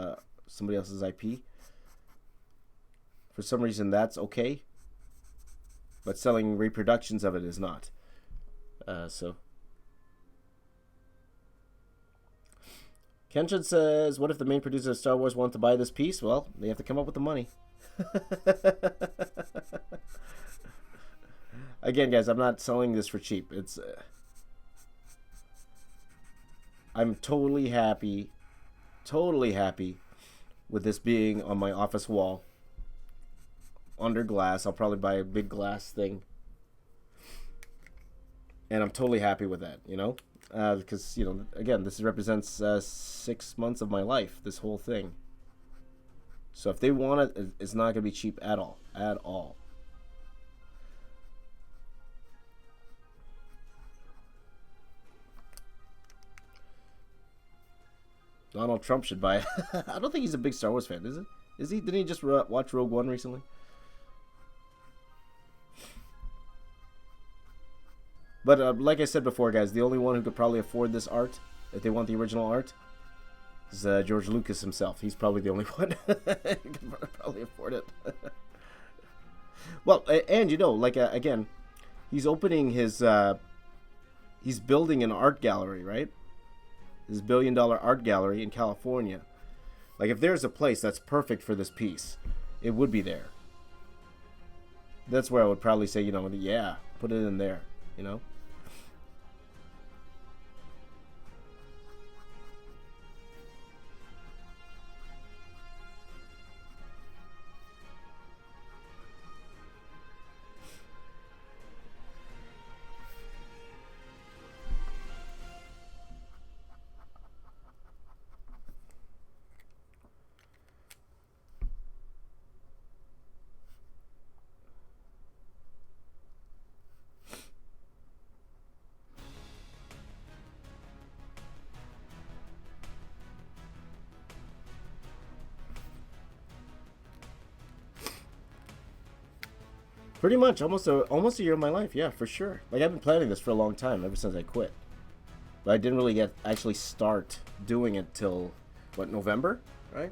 somebody else's IP. For some reason, that's okay. But selling reproductions of it is not. So. Kenshin says, what if the main producer of Star Wars want to buy this piece? Well, they have to come up with the money. Again, guys, I'm not selling this for cheap. It's... I'm totally happy with this being on my office wall. Under glass. I'll probably buy a big glass thing. And I'm totally happy with that, you know? because, you know, again, this represents 6 months of my life, this whole thing. So if they want it, it's not going to be cheap at all. At all. Donald Trump should buy it. I don't think he's a big Star Wars fan, is it? Is he? Didn't he just watch Rogue One recently? But like I said before, guys, the only one who could probably afford this art, if they want the original art, is George Lucas himself. He's probably the only one who can probably afford it. Well, and you know, like, again, he's opening his, he's building an art gallery, right? His $1 billion art gallery in California. Like, if there's a place that's perfect for this piece, it would be there. That's where I would probably say, you know, yeah, put it in there, you know? Pretty much, almost a year of my life, yeah, for sure. Like, I've been planning this for a long time, ever since I quit. But I didn't really actually start doing it till, what, November, right?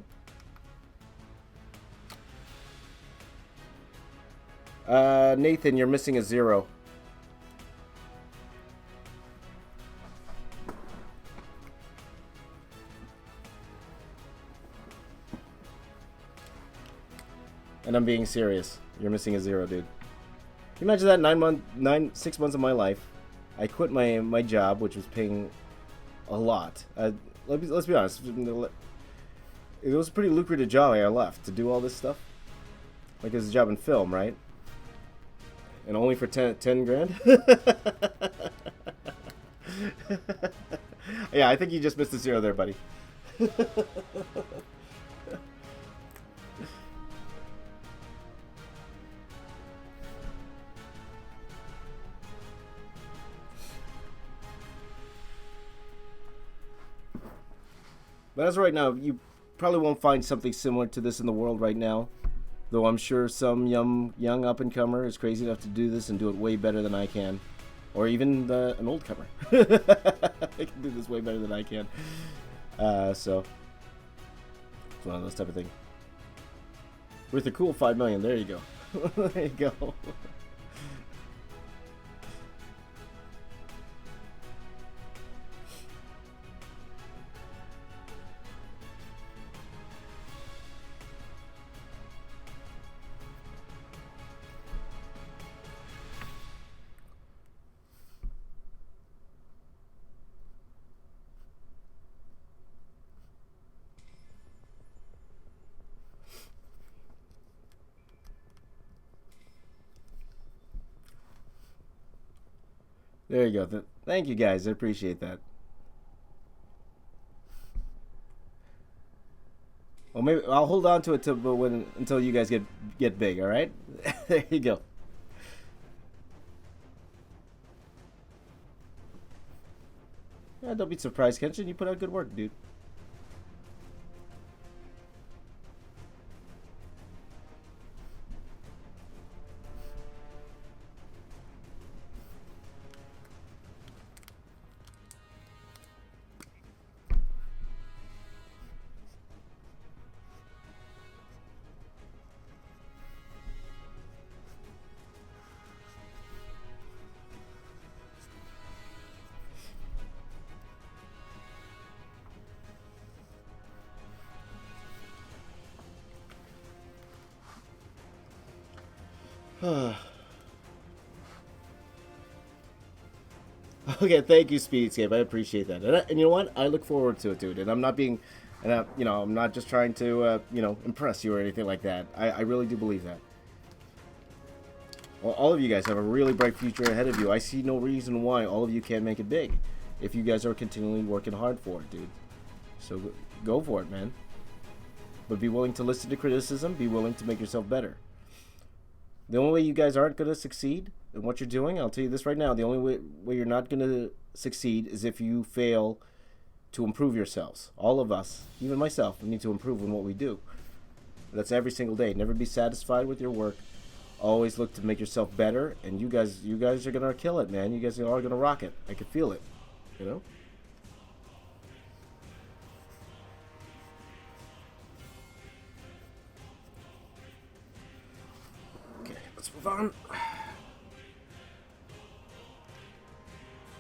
Nathan, you're missing a 0. And I'm being serious. You're missing a 0, dude. Can you imagine that 6 months of my life, I quit my job, which was paying a lot. Let's be honest. It was a pretty lucrative job I left to do all this stuff. Like, it was a job in film, right? And only for 10 grand? Yeah, I think you just missed a 0 there, buddy. But as of right now, you probably won't find something similar to this in the world right now. Though I'm sure some young up-and-comer is crazy enough to do this and do it way better than I can. Or even an old-comer. They can do this way better than I can. So, it's one of those type of things. Worth a cool $5 million. There you go. There you go. There you go. Thank you, guys. I appreciate that. Well, maybe I'll hold on to it until you guys get big. All right. There you go. Yeah, don't be surprised, Kenshin. You put out good work, dude. Okay, thank you, Speedscape. I appreciate that, and you know what? I look forward to it, dude. And I'm not being, I'm not just trying to, impress you or anything like that. I really do believe that. Well, all of you guys have a really bright future ahead of you. I see no reason why all of you can't make it big. if you guys are continually working hard for it, dude. So go for it, man. But be willing to listen to criticism. Be willing to make yourself better. The only way you guys aren't going to succeed in what you're doing, I'll tell you this right now, the only way you're not going to succeed is if you fail to improve yourselves. All of us, even myself, we need to improve in what we do. That's every single day. Never be satisfied with your work. Always look to make yourself better, and you guys are going to kill it, man. You guys are all going to rock it. I can feel it, you know? Let's move on.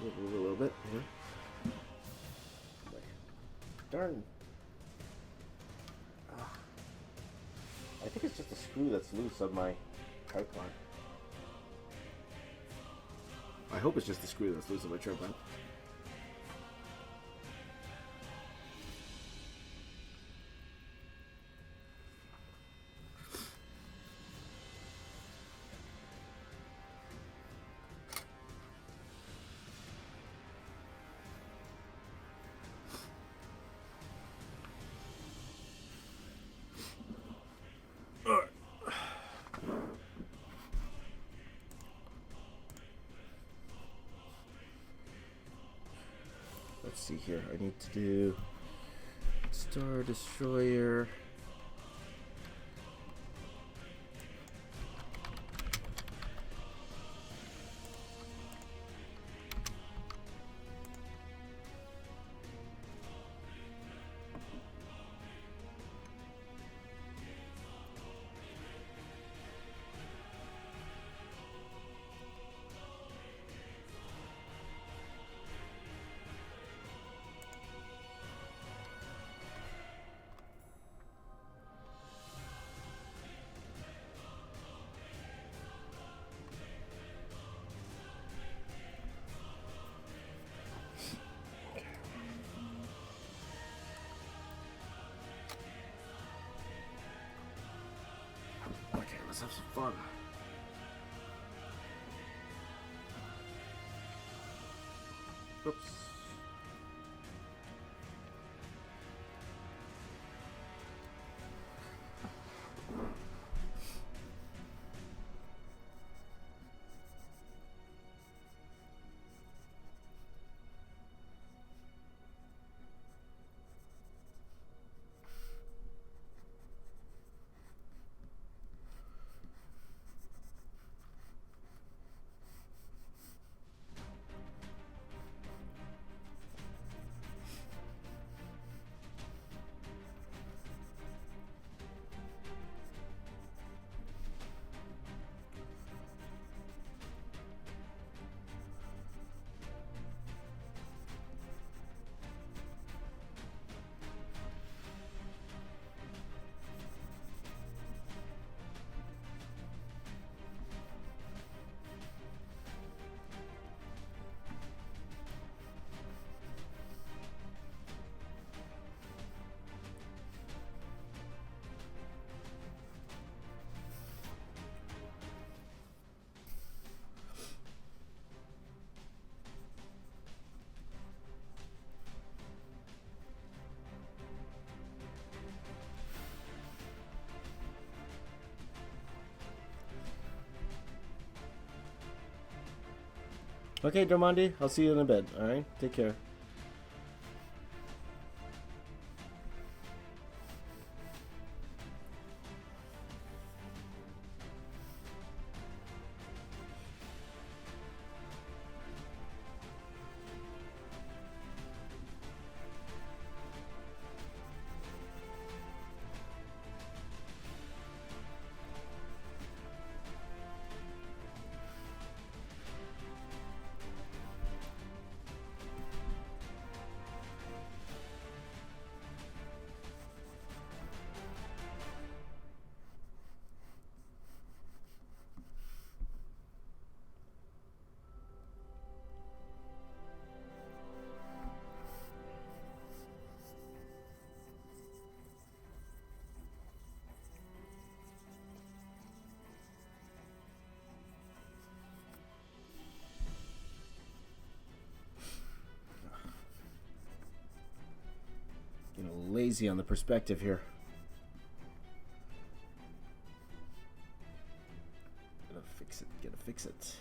Move a little bit here. Darn. I think it's just a screw that's loose on my tripod. I hope it's just the screw that's loose on my tripod. Let's see here. I need to do Star Destroyer. Let's have some fun. Oops. Okay, Dormandi, I'll see you in a bit, alright? Take care. hazy on the perspective here. Gotta fix it, gotta fix it.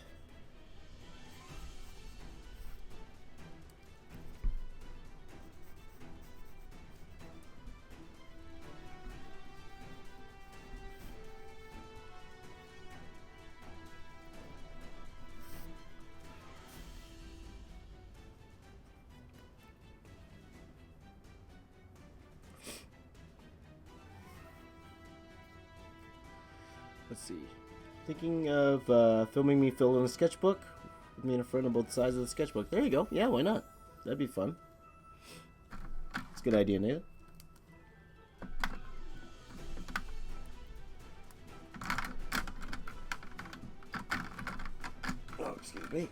Let's see. Thinking of filming me fill in a sketchbook with me and a friend on both sides of the sketchbook. There you go. Yeah, why not? That'd be fun. It's a good idea, Nathan. Oh, excuse me.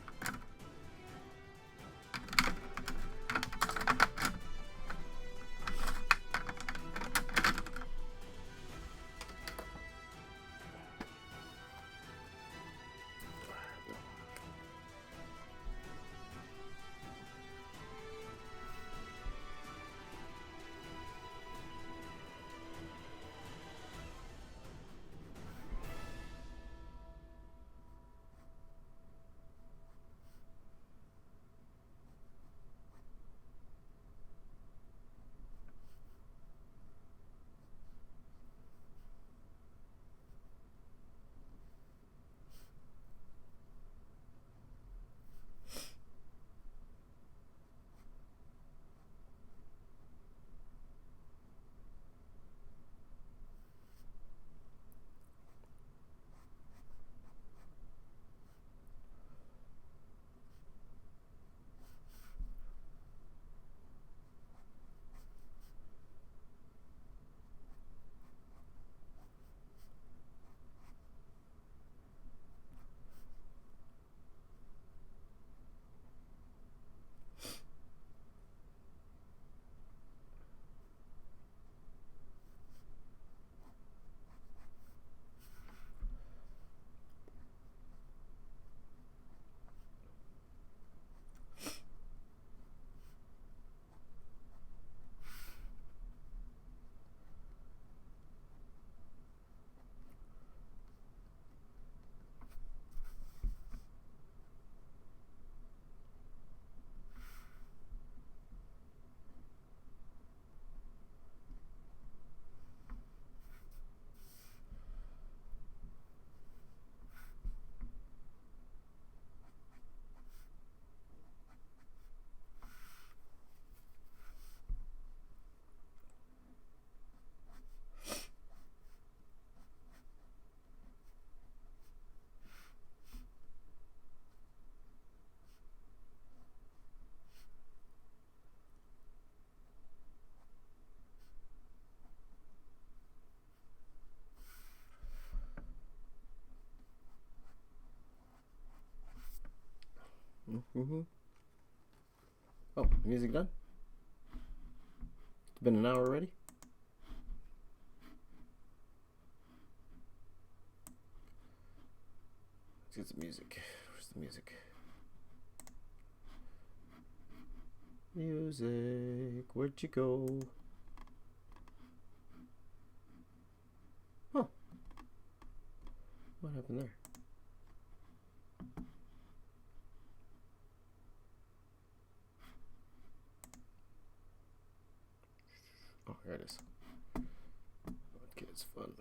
Mm-hmm. Oh, music done? It's been an hour already? Let's get some music. Where's the music? Music, where'd you go? Huh. What happened there? Oh, here it is. Okay, it's fun.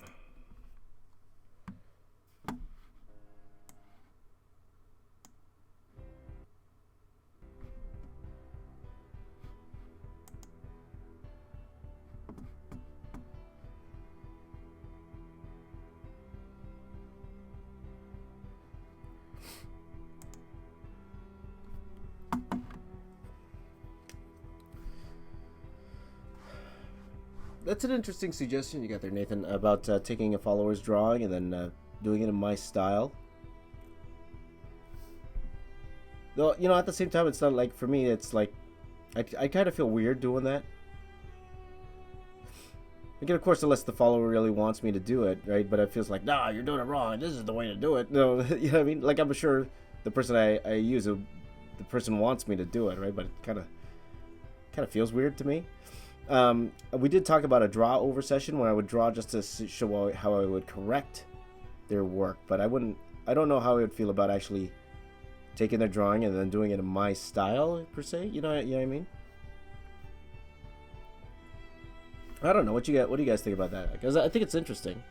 That's an interesting suggestion you got there, Nathan, about taking a follower's drawing and then doing it in my style. Though, you know, at the same time, it's not like, for me, it's like, I kind of feel weird doing that. Again, of course, unless the follower really wants me to do it, right? But it feels like, nah, you're doing it wrong. This is the way to do it. No, you know what I mean? Like, I'm sure the person I use, the person wants me to do it, right? But it kind of feels weird to me. We did talk about a draw over session where I would draw just to show how I would correct their work, but I don't know how I would feel about actually taking their drawing and then doing it in my style per se. You know what I mean? I don't know what you got. What do you guys think about that? Because I think it's interesting.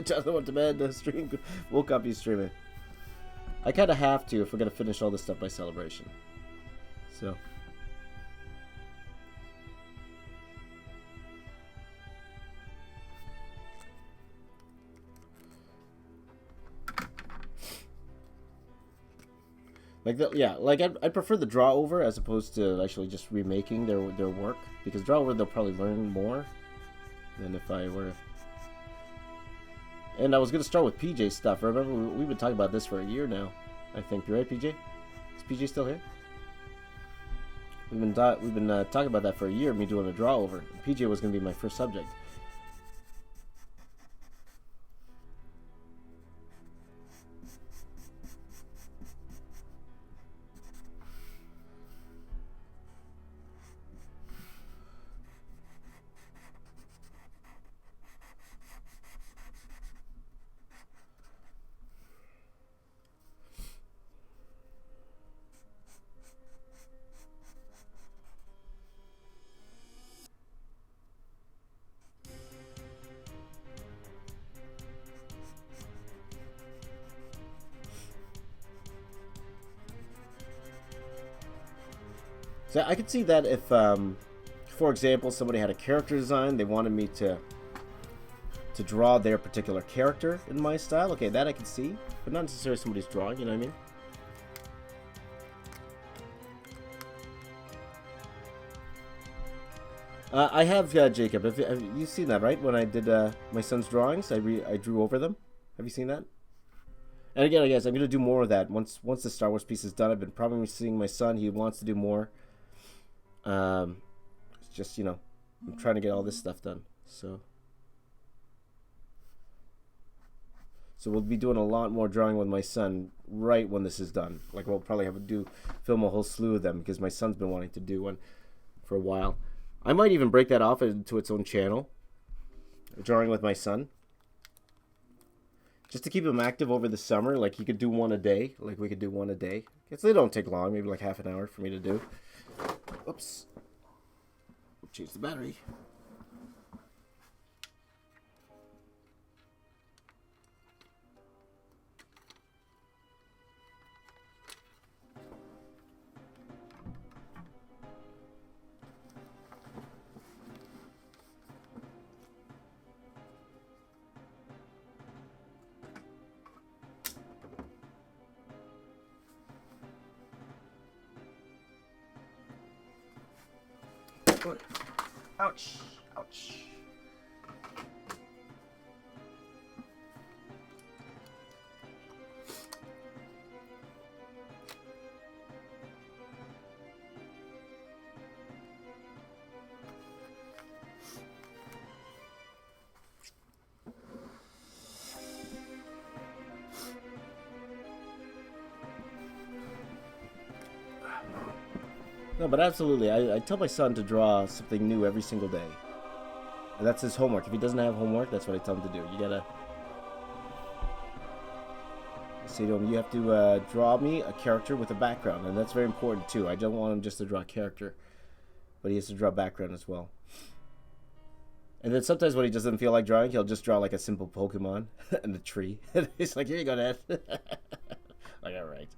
Jonathan went to bed. The stream woke up. He's streaming. I kind of have to if we're gonna finish all this stuff by celebration. So. Like I'd prefer the draw over as opposed to actually just remaking their work, because draw over they'll probably learn more than if I were. And I was gonna start with PJ stuff. Remember, we've been talking about this for a year now. I think you're right, PJ. Is PJ still here? We've been talking about that for a year. Me doing a draw over. PJ was gonna be my first subject. So I could see that if, for example, somebody had a character design, they wanted me to draw their particular character in my style. Okay, that I can see, but not necessarily somebody's drawing. You know what I mean? I have Jacob. Have you seen that, right? When I did my son's drawings, I drew over them. Have you seen that? And again, I guess I'm gonna do more of that once the Star Wars piece is done. I've been probably seeing my son. He wants to do more. It's just, I'm trying to get all this stuff done. So we'll be doing a lot more drawing with my son right when this is done. Like, we'll probably have to film a whole slew of them, because my son's been wanting to do one for a while. I might even break that off into its own channel, drawing with my son, just to keep him active over the summer. Like, he could do one a day. Like, we could do one a day. Guess they don't take long, maybe like half an hour for me to do. Oops. Change the battery. Ouch. Ouch. No, but absolutely. I tell my son to draw something new every single day. And that's his homework. If he doesn't have homework, that's what I tell him to do. You gotta say to him, you have to draw me a character with a background. And that's very important, too. I don't want him just to draw a character, but he has to draw background as well. And then sometimes when he doesn't feel like drawing, he'll just draw like a simple Pokemon and a tree. And he's like, here you go, Dad. Like, all right.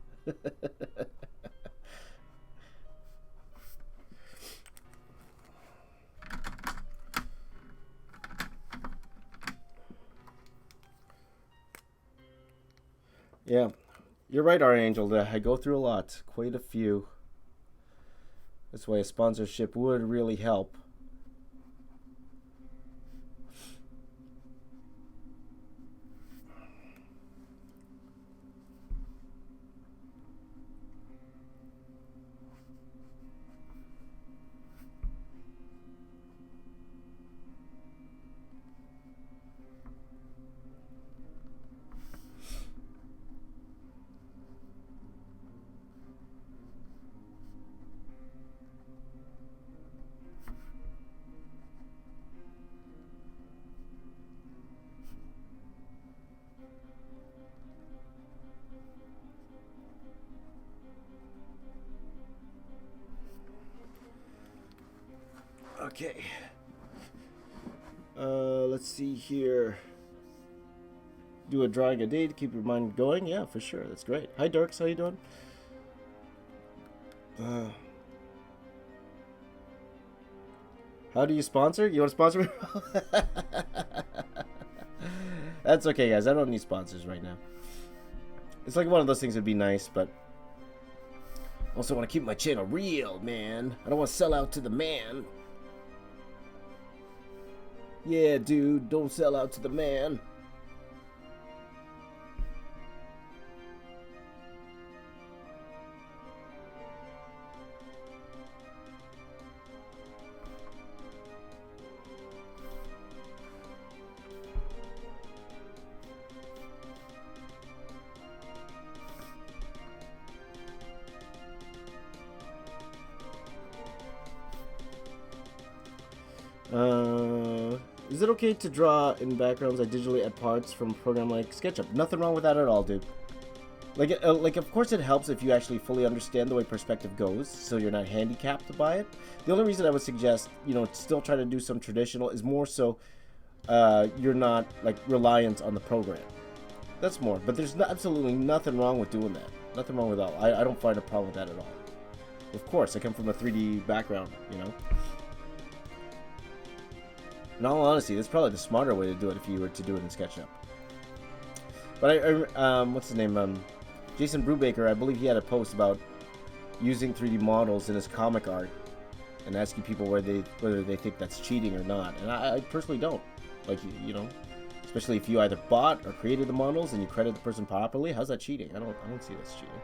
Yeah, you're right, Archangel. I go through a lot, quite a few. That's why a sponsorship would really help. Okay. Let's see here. Do a drawing a day to keep your mind going. Yeah, for sure. That's great. Hi, Dorks. How you doing? How do you sponsor? You want to sponsor me? That's okay, guys. I don't need sponsors right now. It's like one of those things that'd be nice, but also want to keep my channel real, man. I don't want to sell out to the man. Yeah, dude. Don't sell out to the man. Is it okay to draw in backgrounds I digitally add parts from a program like SketchUp? Nothing wrong with that at all, dude. Like, of course it helps if you actually fully understand the way perspective goes, so you're not handicapped by it. The only reason I would suggest, still try to do some traditional is more so you're not, like, reliant on the program. That's more. But there's absolutely nothing wrong with doing that. Nothing wrong with that. I don't find a problem with that at all. Of course, I come from a 3D background, In all honesty, that's probably the smarter way to do it if you were to do it in SketchUp. But what's his name? Jason Brubaker, I believe he had a post about using 3D models in his comic art and asking people whether they think that's cheating or not. And I personally don't. Like, especially if you either bought or created the models and you credit the person properly. How's that cheating? I don't see that's cheating.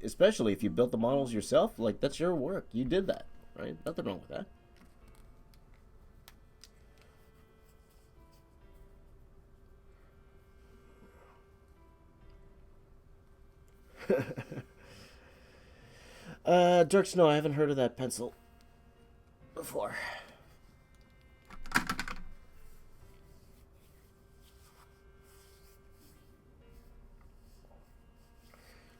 Especially if you built the models yourself, like, that's your work. You did that, right? Nothing wrong with that. Dirks, no, I haven't heard of that pencil before.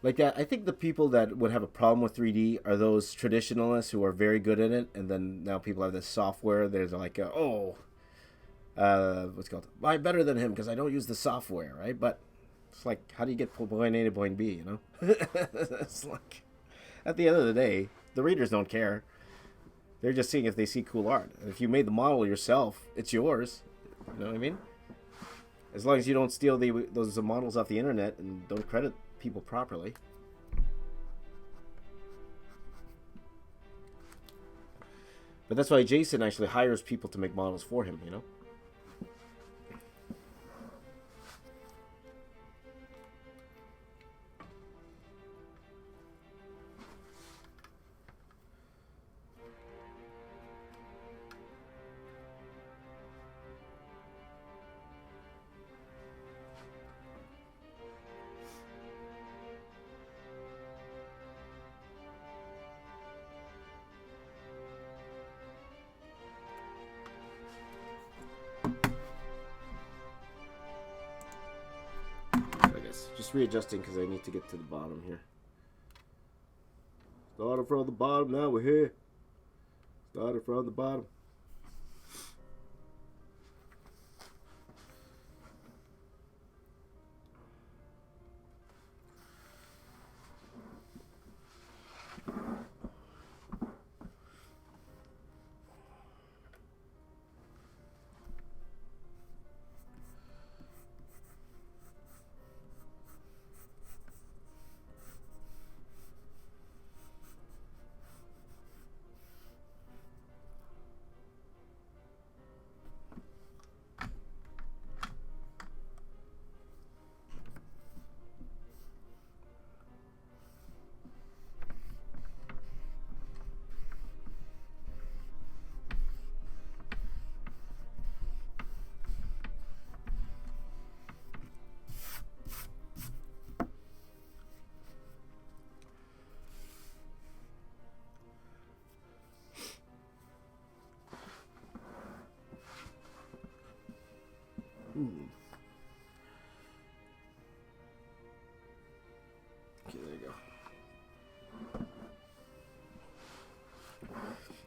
Like that, I think the people that would have a problem with 3D are those traditionalists who are very good at it, and then now people have this software. There's like, what's it called? I'm better than him because I don't use the software, right? But it's like, how do you get point A to point B, It's like, at the end of the day, the readers don't care. They're just seeing if they see cool art. And if you made the model yourself, it's yours. You know what I mean? As long as you don't steal those models off the internet and don't credit people properly. But that's why Jason actually hires people to make models for him, Just readjusting because I need to get to the bottom here. Started from the bottom, now we're here. Started from the bottom.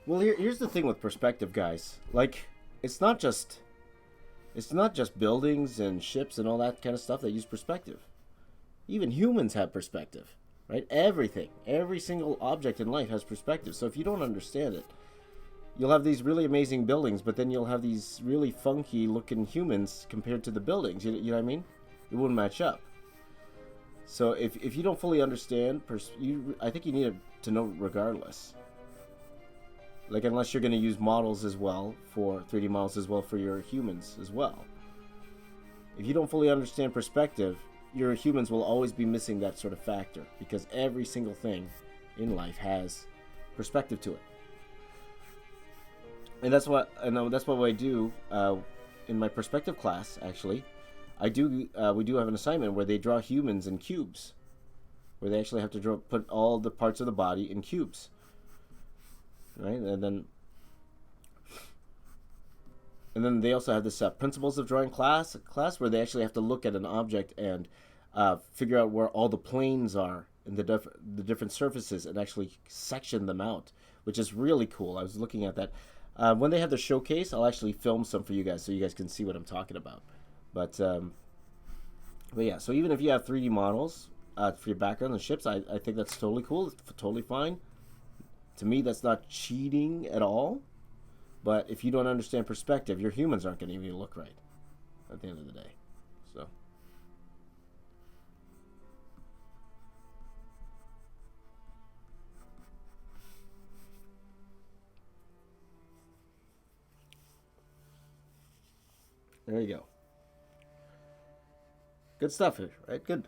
Well, here's the thing with perspective, guys. Like, it's not just buildings and ships and all that kind of stuff that use perspective. Even humans have perspective, right? Everything, every single object in life has perspective. So if you don't understand it, you'll have these really amazing buildings, but then you'll have these really funky looking humans compared to the buildings. You know what I mean? It wouldn't match up. So if you don't fully understand, I think you need to know regardless. Like, unless you're going to use models as well, for 3D models as well for your humans as well. If you don't fully understand perspective, your humans will always be missing that sort of factor, because every single thing in life has perspective to it. And that's what I do in my perspective class. Actually, we do have an assignment where they draw humans in cubes, where they actually have to put all the parts of the body in cubes. Right, and then they also have this principles of drawing class where they actually have to look at an object and figure out where all the planes are and the different surfaces, and actually section them out, which is really cool. I was looking at that. When they have the showcase, I'll actually film some for you guys so you guys can see what I'm talking about. But yeah, so even if you have 3D models for your background and ships, I think that's totally cool. It's totally fine. To me, that's not cheating at all. But if you don't understand perspective, your humans aren't going to even look right at the end of the day. So. There you go. Good stuff here, right? Good.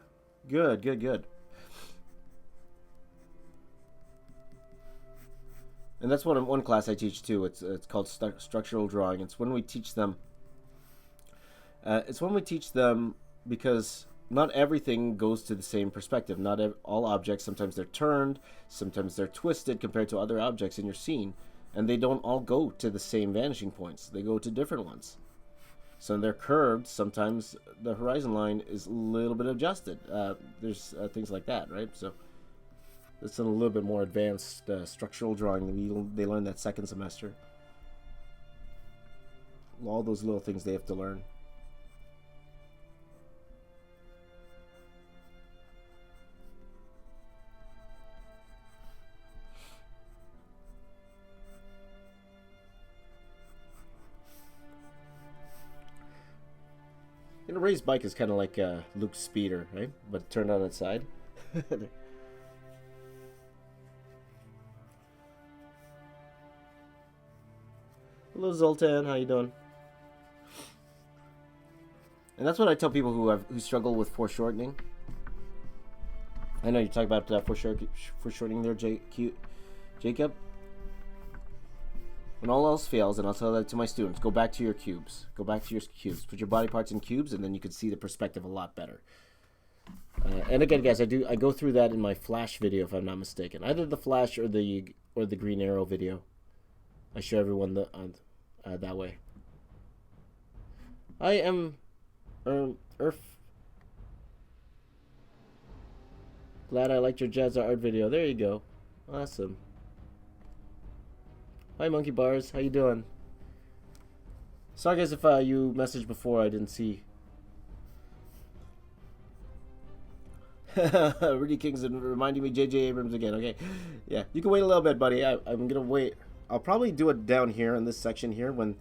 And that's one class I teach too. It's called structural drawing. It's when we teach them. Because not everything goes to the same perspective. Not all objects. Sometimes they're turned. Sometimes they're twisted compared to other objects in your scene, and they don't all go to the same vanishing points. They go to different ones. So they're curved. Sometimes the horizon line is a little bit adjusted. There's things like that, right? So. It's a little bit more advanced structural drawing. They learn that second semester. All those little things they have to learn. You know, Ray's bike is kind of like Luke's speeder, right? But turned on its side. Hello, Zoltan. How you doing? And that's what I tell people who struggle with foreshortening. I know you talk about foreshortening there, Jacob. When all else fails, and I'll tell that to my students, go back to your cubes. Go back to your cubes. Put your body parts in cubes, and then you can see the perspective a lot better. And again, guys, I go through that in my Flash video, if I'm not mistaken. Either the Flash or the Green Arrow video. I show everyone that way. I am Earth. Glad I liked your jazz art video. There you go. Awesome. Hi, Monkey Bars. How you doing? Sorry, guys, if you messaged before, I didn't see. Rudy King's reminding me J.J. Abrams again. Okay, yeah, you can wait a little bit, buddy. I'm gonna wait. I'll probably do it down here in this section here when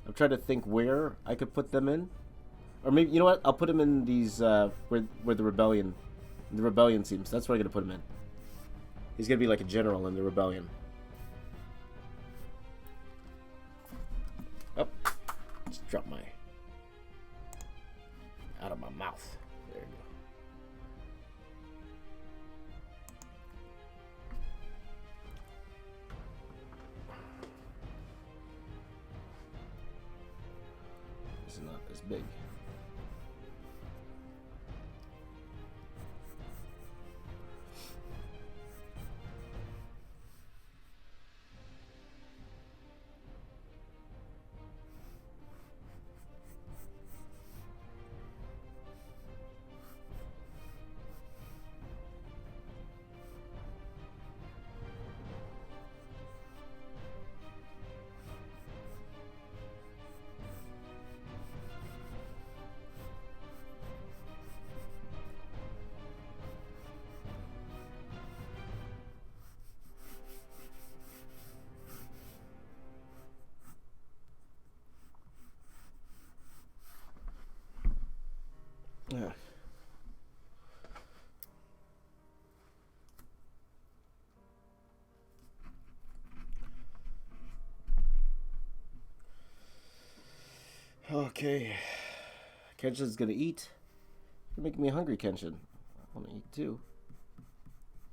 I'm trying to think where I could put them in, or maybe you know what? I'll put them in these where the rebellion seems. That's where I'm gonna put him in. He's gonna be like a general in the rebellion. Oh, just drop my out of my mouth. There you go. This is not as big. Yeah. Okay. Kenshin's gonna eat. You're making me hungry, Kenshin. I want to eat too.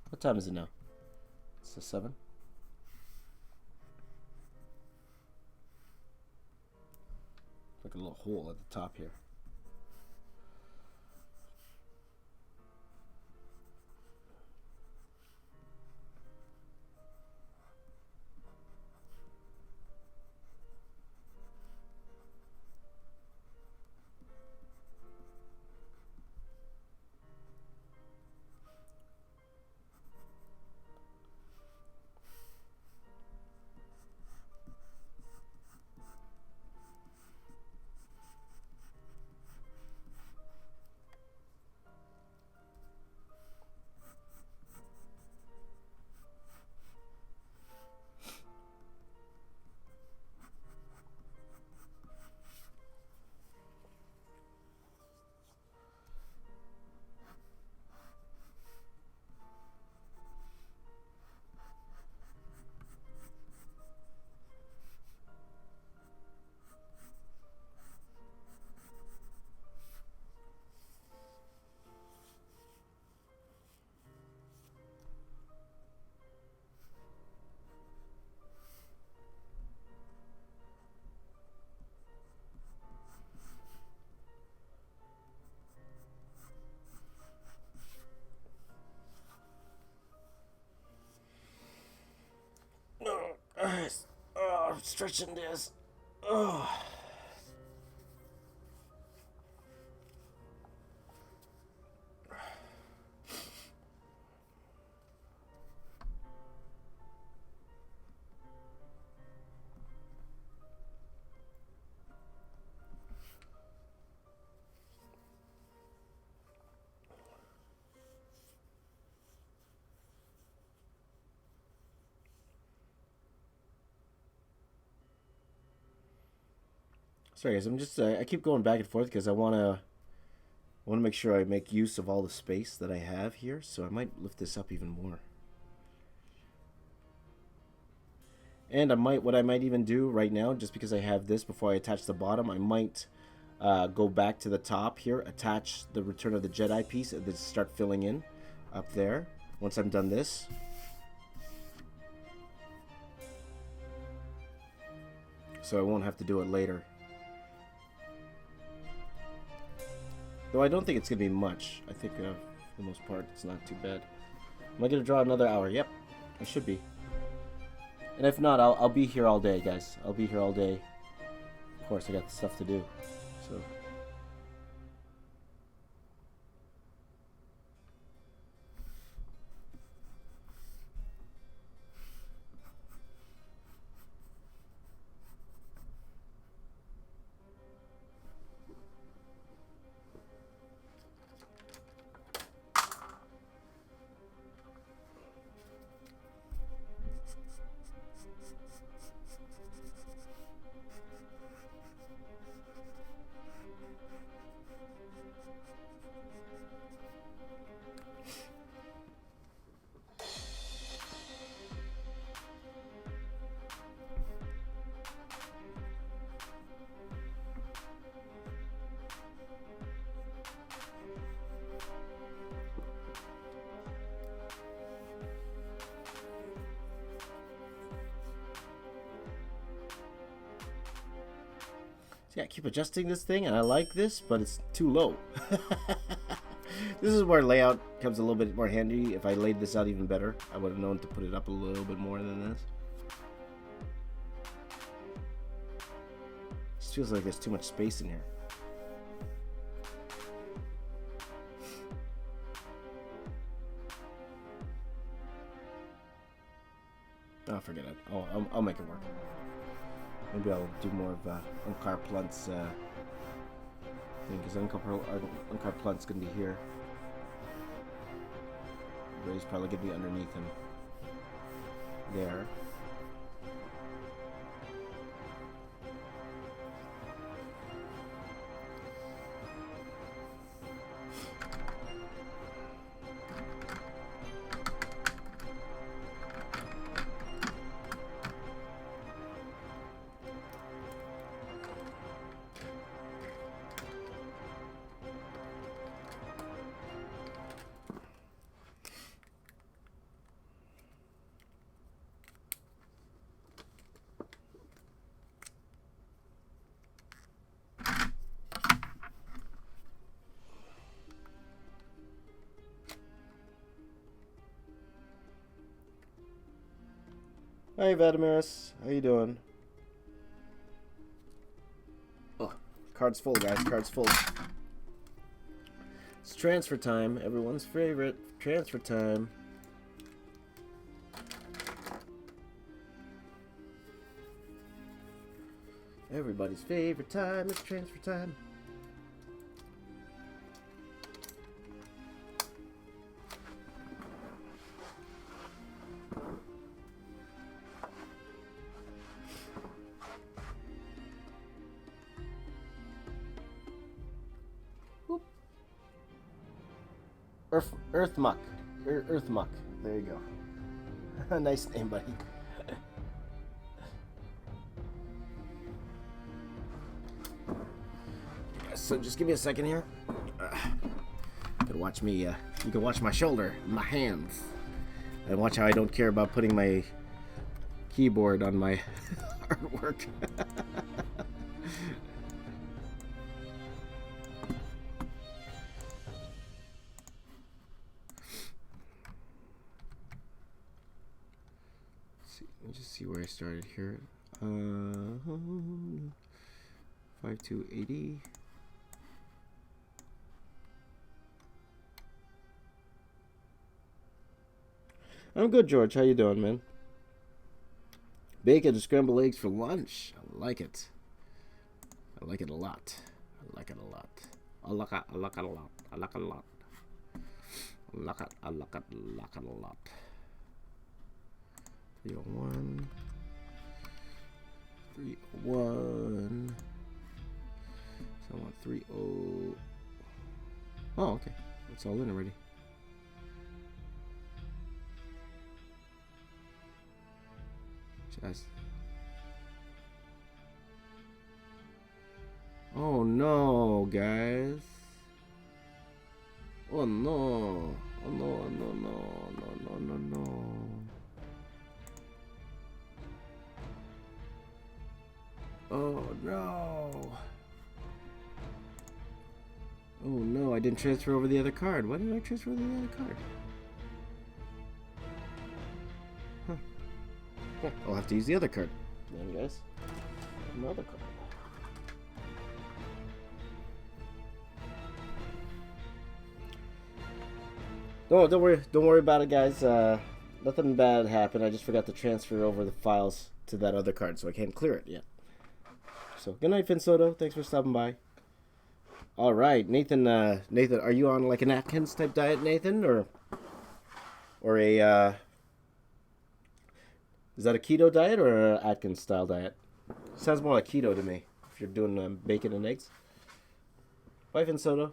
What time is it now? It's 7. Like a little hole at the top here. Oh, I'm stretching this. Oh. Sorry guys, I'm just I keep going back and forth because I want to make sure I make use of all the space that I have here, so I might lift this up even more. And what I might even do right now, just because I have this before I attach the bottom, I might go back to the top here, attach the Return of the Jedi piece, and then start filling in up there once I'm done this. So I won't have to do it later. Though I don't think it's going to be much. I think for the most part it's not too bad. Am I going to draw another hour? Yep, I should be. And if not, I'll be here all day, guys. I'll be here all day. Of course, I got stuff to do. So... Yeah, I keep adjusting this thing, and I like this, but it's too low. This is where layout comes a little bit more handy. If I laid this out even better, I would have known to put it up a little bit more than this. Just feels like there's too much space in here. Oh, forget it. Oh, I'll make it work. Maybe I'll do more of Unkar Plunt's thing, because Unkar Plunt's going to be here. Ray's probably going to be underneath him. There. Hi, Vadimiris. How you doing? Oh, card's full, guys. Card's full. It's transfer time. Everyone's favorite. Transfer time. Everybody's favorite time is transfer time. Earth Muck. Earth Muck. There you go. Nice name, buddy. So just give me a second here. You can watch me. You can watch my shoulder, my hands, and watch how I don't care about putting my keyboard on my artwork. Let me just see where I started here. 5280. I'm good, George. How you doing, man? Bacon and scrambled eggs for lunch. I like it. I like it a lot. I like it a lot. I like it a lot. I like it a lot. I like it a lot. 301. 301. So I want 30. Oh, okay. It's all in already. Just. Oh no, guys. Oh no. Oh no, no, no. Oh no. Oh no, I didn't transfer over the other card. Why didn't I transfer over the other card? Huh. Yeah, I'll have to use the other card. Then, guys. Another card. Don't worry about it, guys. Nothing bad happened. I just forgot to transfer over the files to that other card, so I can't clear it yet. So, good night, Finsoto. Thanks for stopping by. All right, Nathan. Nathan, are you on like an Atkins type diet, Nathan, or a? Is that a keto diet or an Atkins style diet? Sounds more like keto to me. If you're doing bacon and eggs. Bye, Finsoto.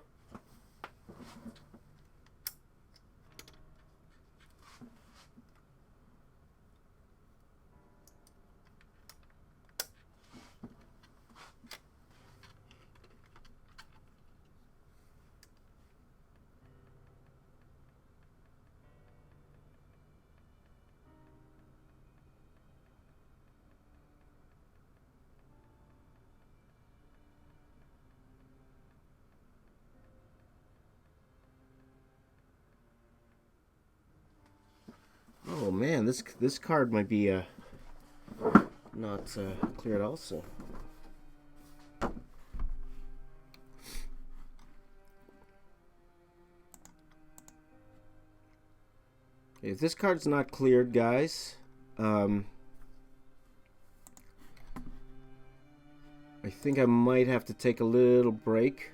Oh man, this card might be not cleared also. If this card's not cleared, guys, I think I might have to take a little break.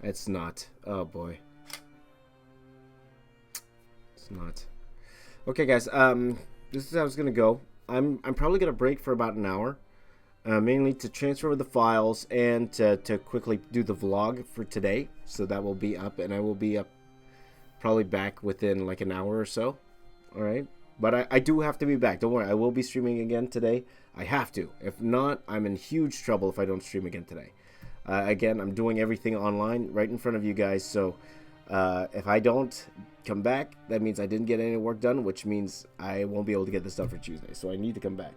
It's not. Oh boy. Not okay, guys. This is how it's gonna go. I'm probably gonna break for about an hour, mainly to transfer over the files and to quickly do the vlog for today. So that will be up, and I will be up probably back within like an hour or so. All right, but I do have to be back. Don't worry, I will be streaming again today. I have to. If not, I'm in huge trouble if I don't stream again today. Again, I'm doing everything online right in front of you guys, so. If I don't come back, that means I didn't get any work done, which means I won't be able to get this done for Tuesday. So I need to come back.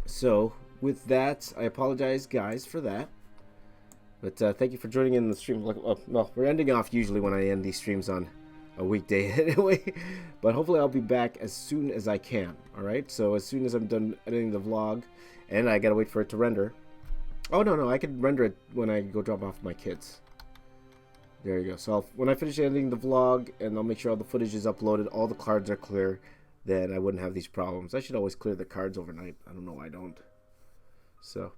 So with that, I apologize, guys, for that. But thank you for joining in the stream. Well, we're ending off usually when I end these streams on a weekday anyway. But hopefully I'll be back as soon as I can. All right. So as soon as I'm done editing the vlog, and I gotta wait for it to render. Oh no, I can render it when I go drop off my kids. There you go. So when I finish editing the vlog, and I'll make sure all the footage is uploaded, all the cards are clear, then I wouldn't have these problems. I should always clear the cards overnight. I don't know why I don't. So,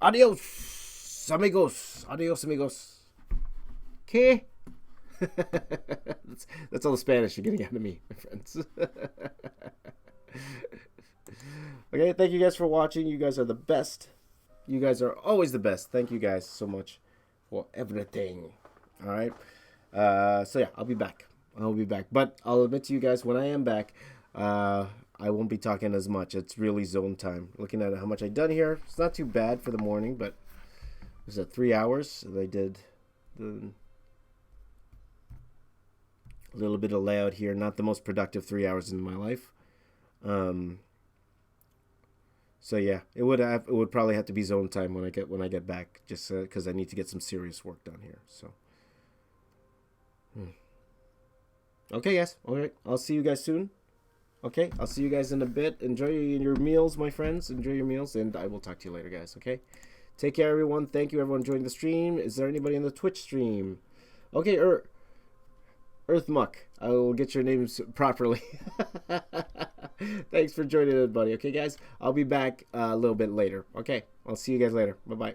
adios, amigos. Adios, amigos. Okay. That's all the Spanish you're getting out of me, my friends. Okay, thank you guys for watching. You guys are the best. You guys are always the best. Thank you guys so much for everything. All right. So yeah, I'll be back. But I'll admit to you guys, when I am back, I won't be talking as much. It's really zone time. Looking at how much I've done here, it's not too bad for the morning, but it was 3 hours. They did a little bit of layout here. Not the most productive 3 hours in my life. So yeah, it would probably have to be zone time when I get back, just because I need to get some serious work done here. So, okay, guys. All right, I'll see you guys soon. Okay, I'll see you guys in a bit. Enjoy your meals, my friends. Enjoy your meals, and I will talk to you later, guys. Okay, take care, everyone. Thank you, everyone, joining the stream. Is there anybody in the Twitch stream? Okay, Earth Muck, I will get your names properly. Thanks for joining us, buddy. Okay, guys, I'll be back a little bit later. Okay, I'll see you guys later. Bye-bye.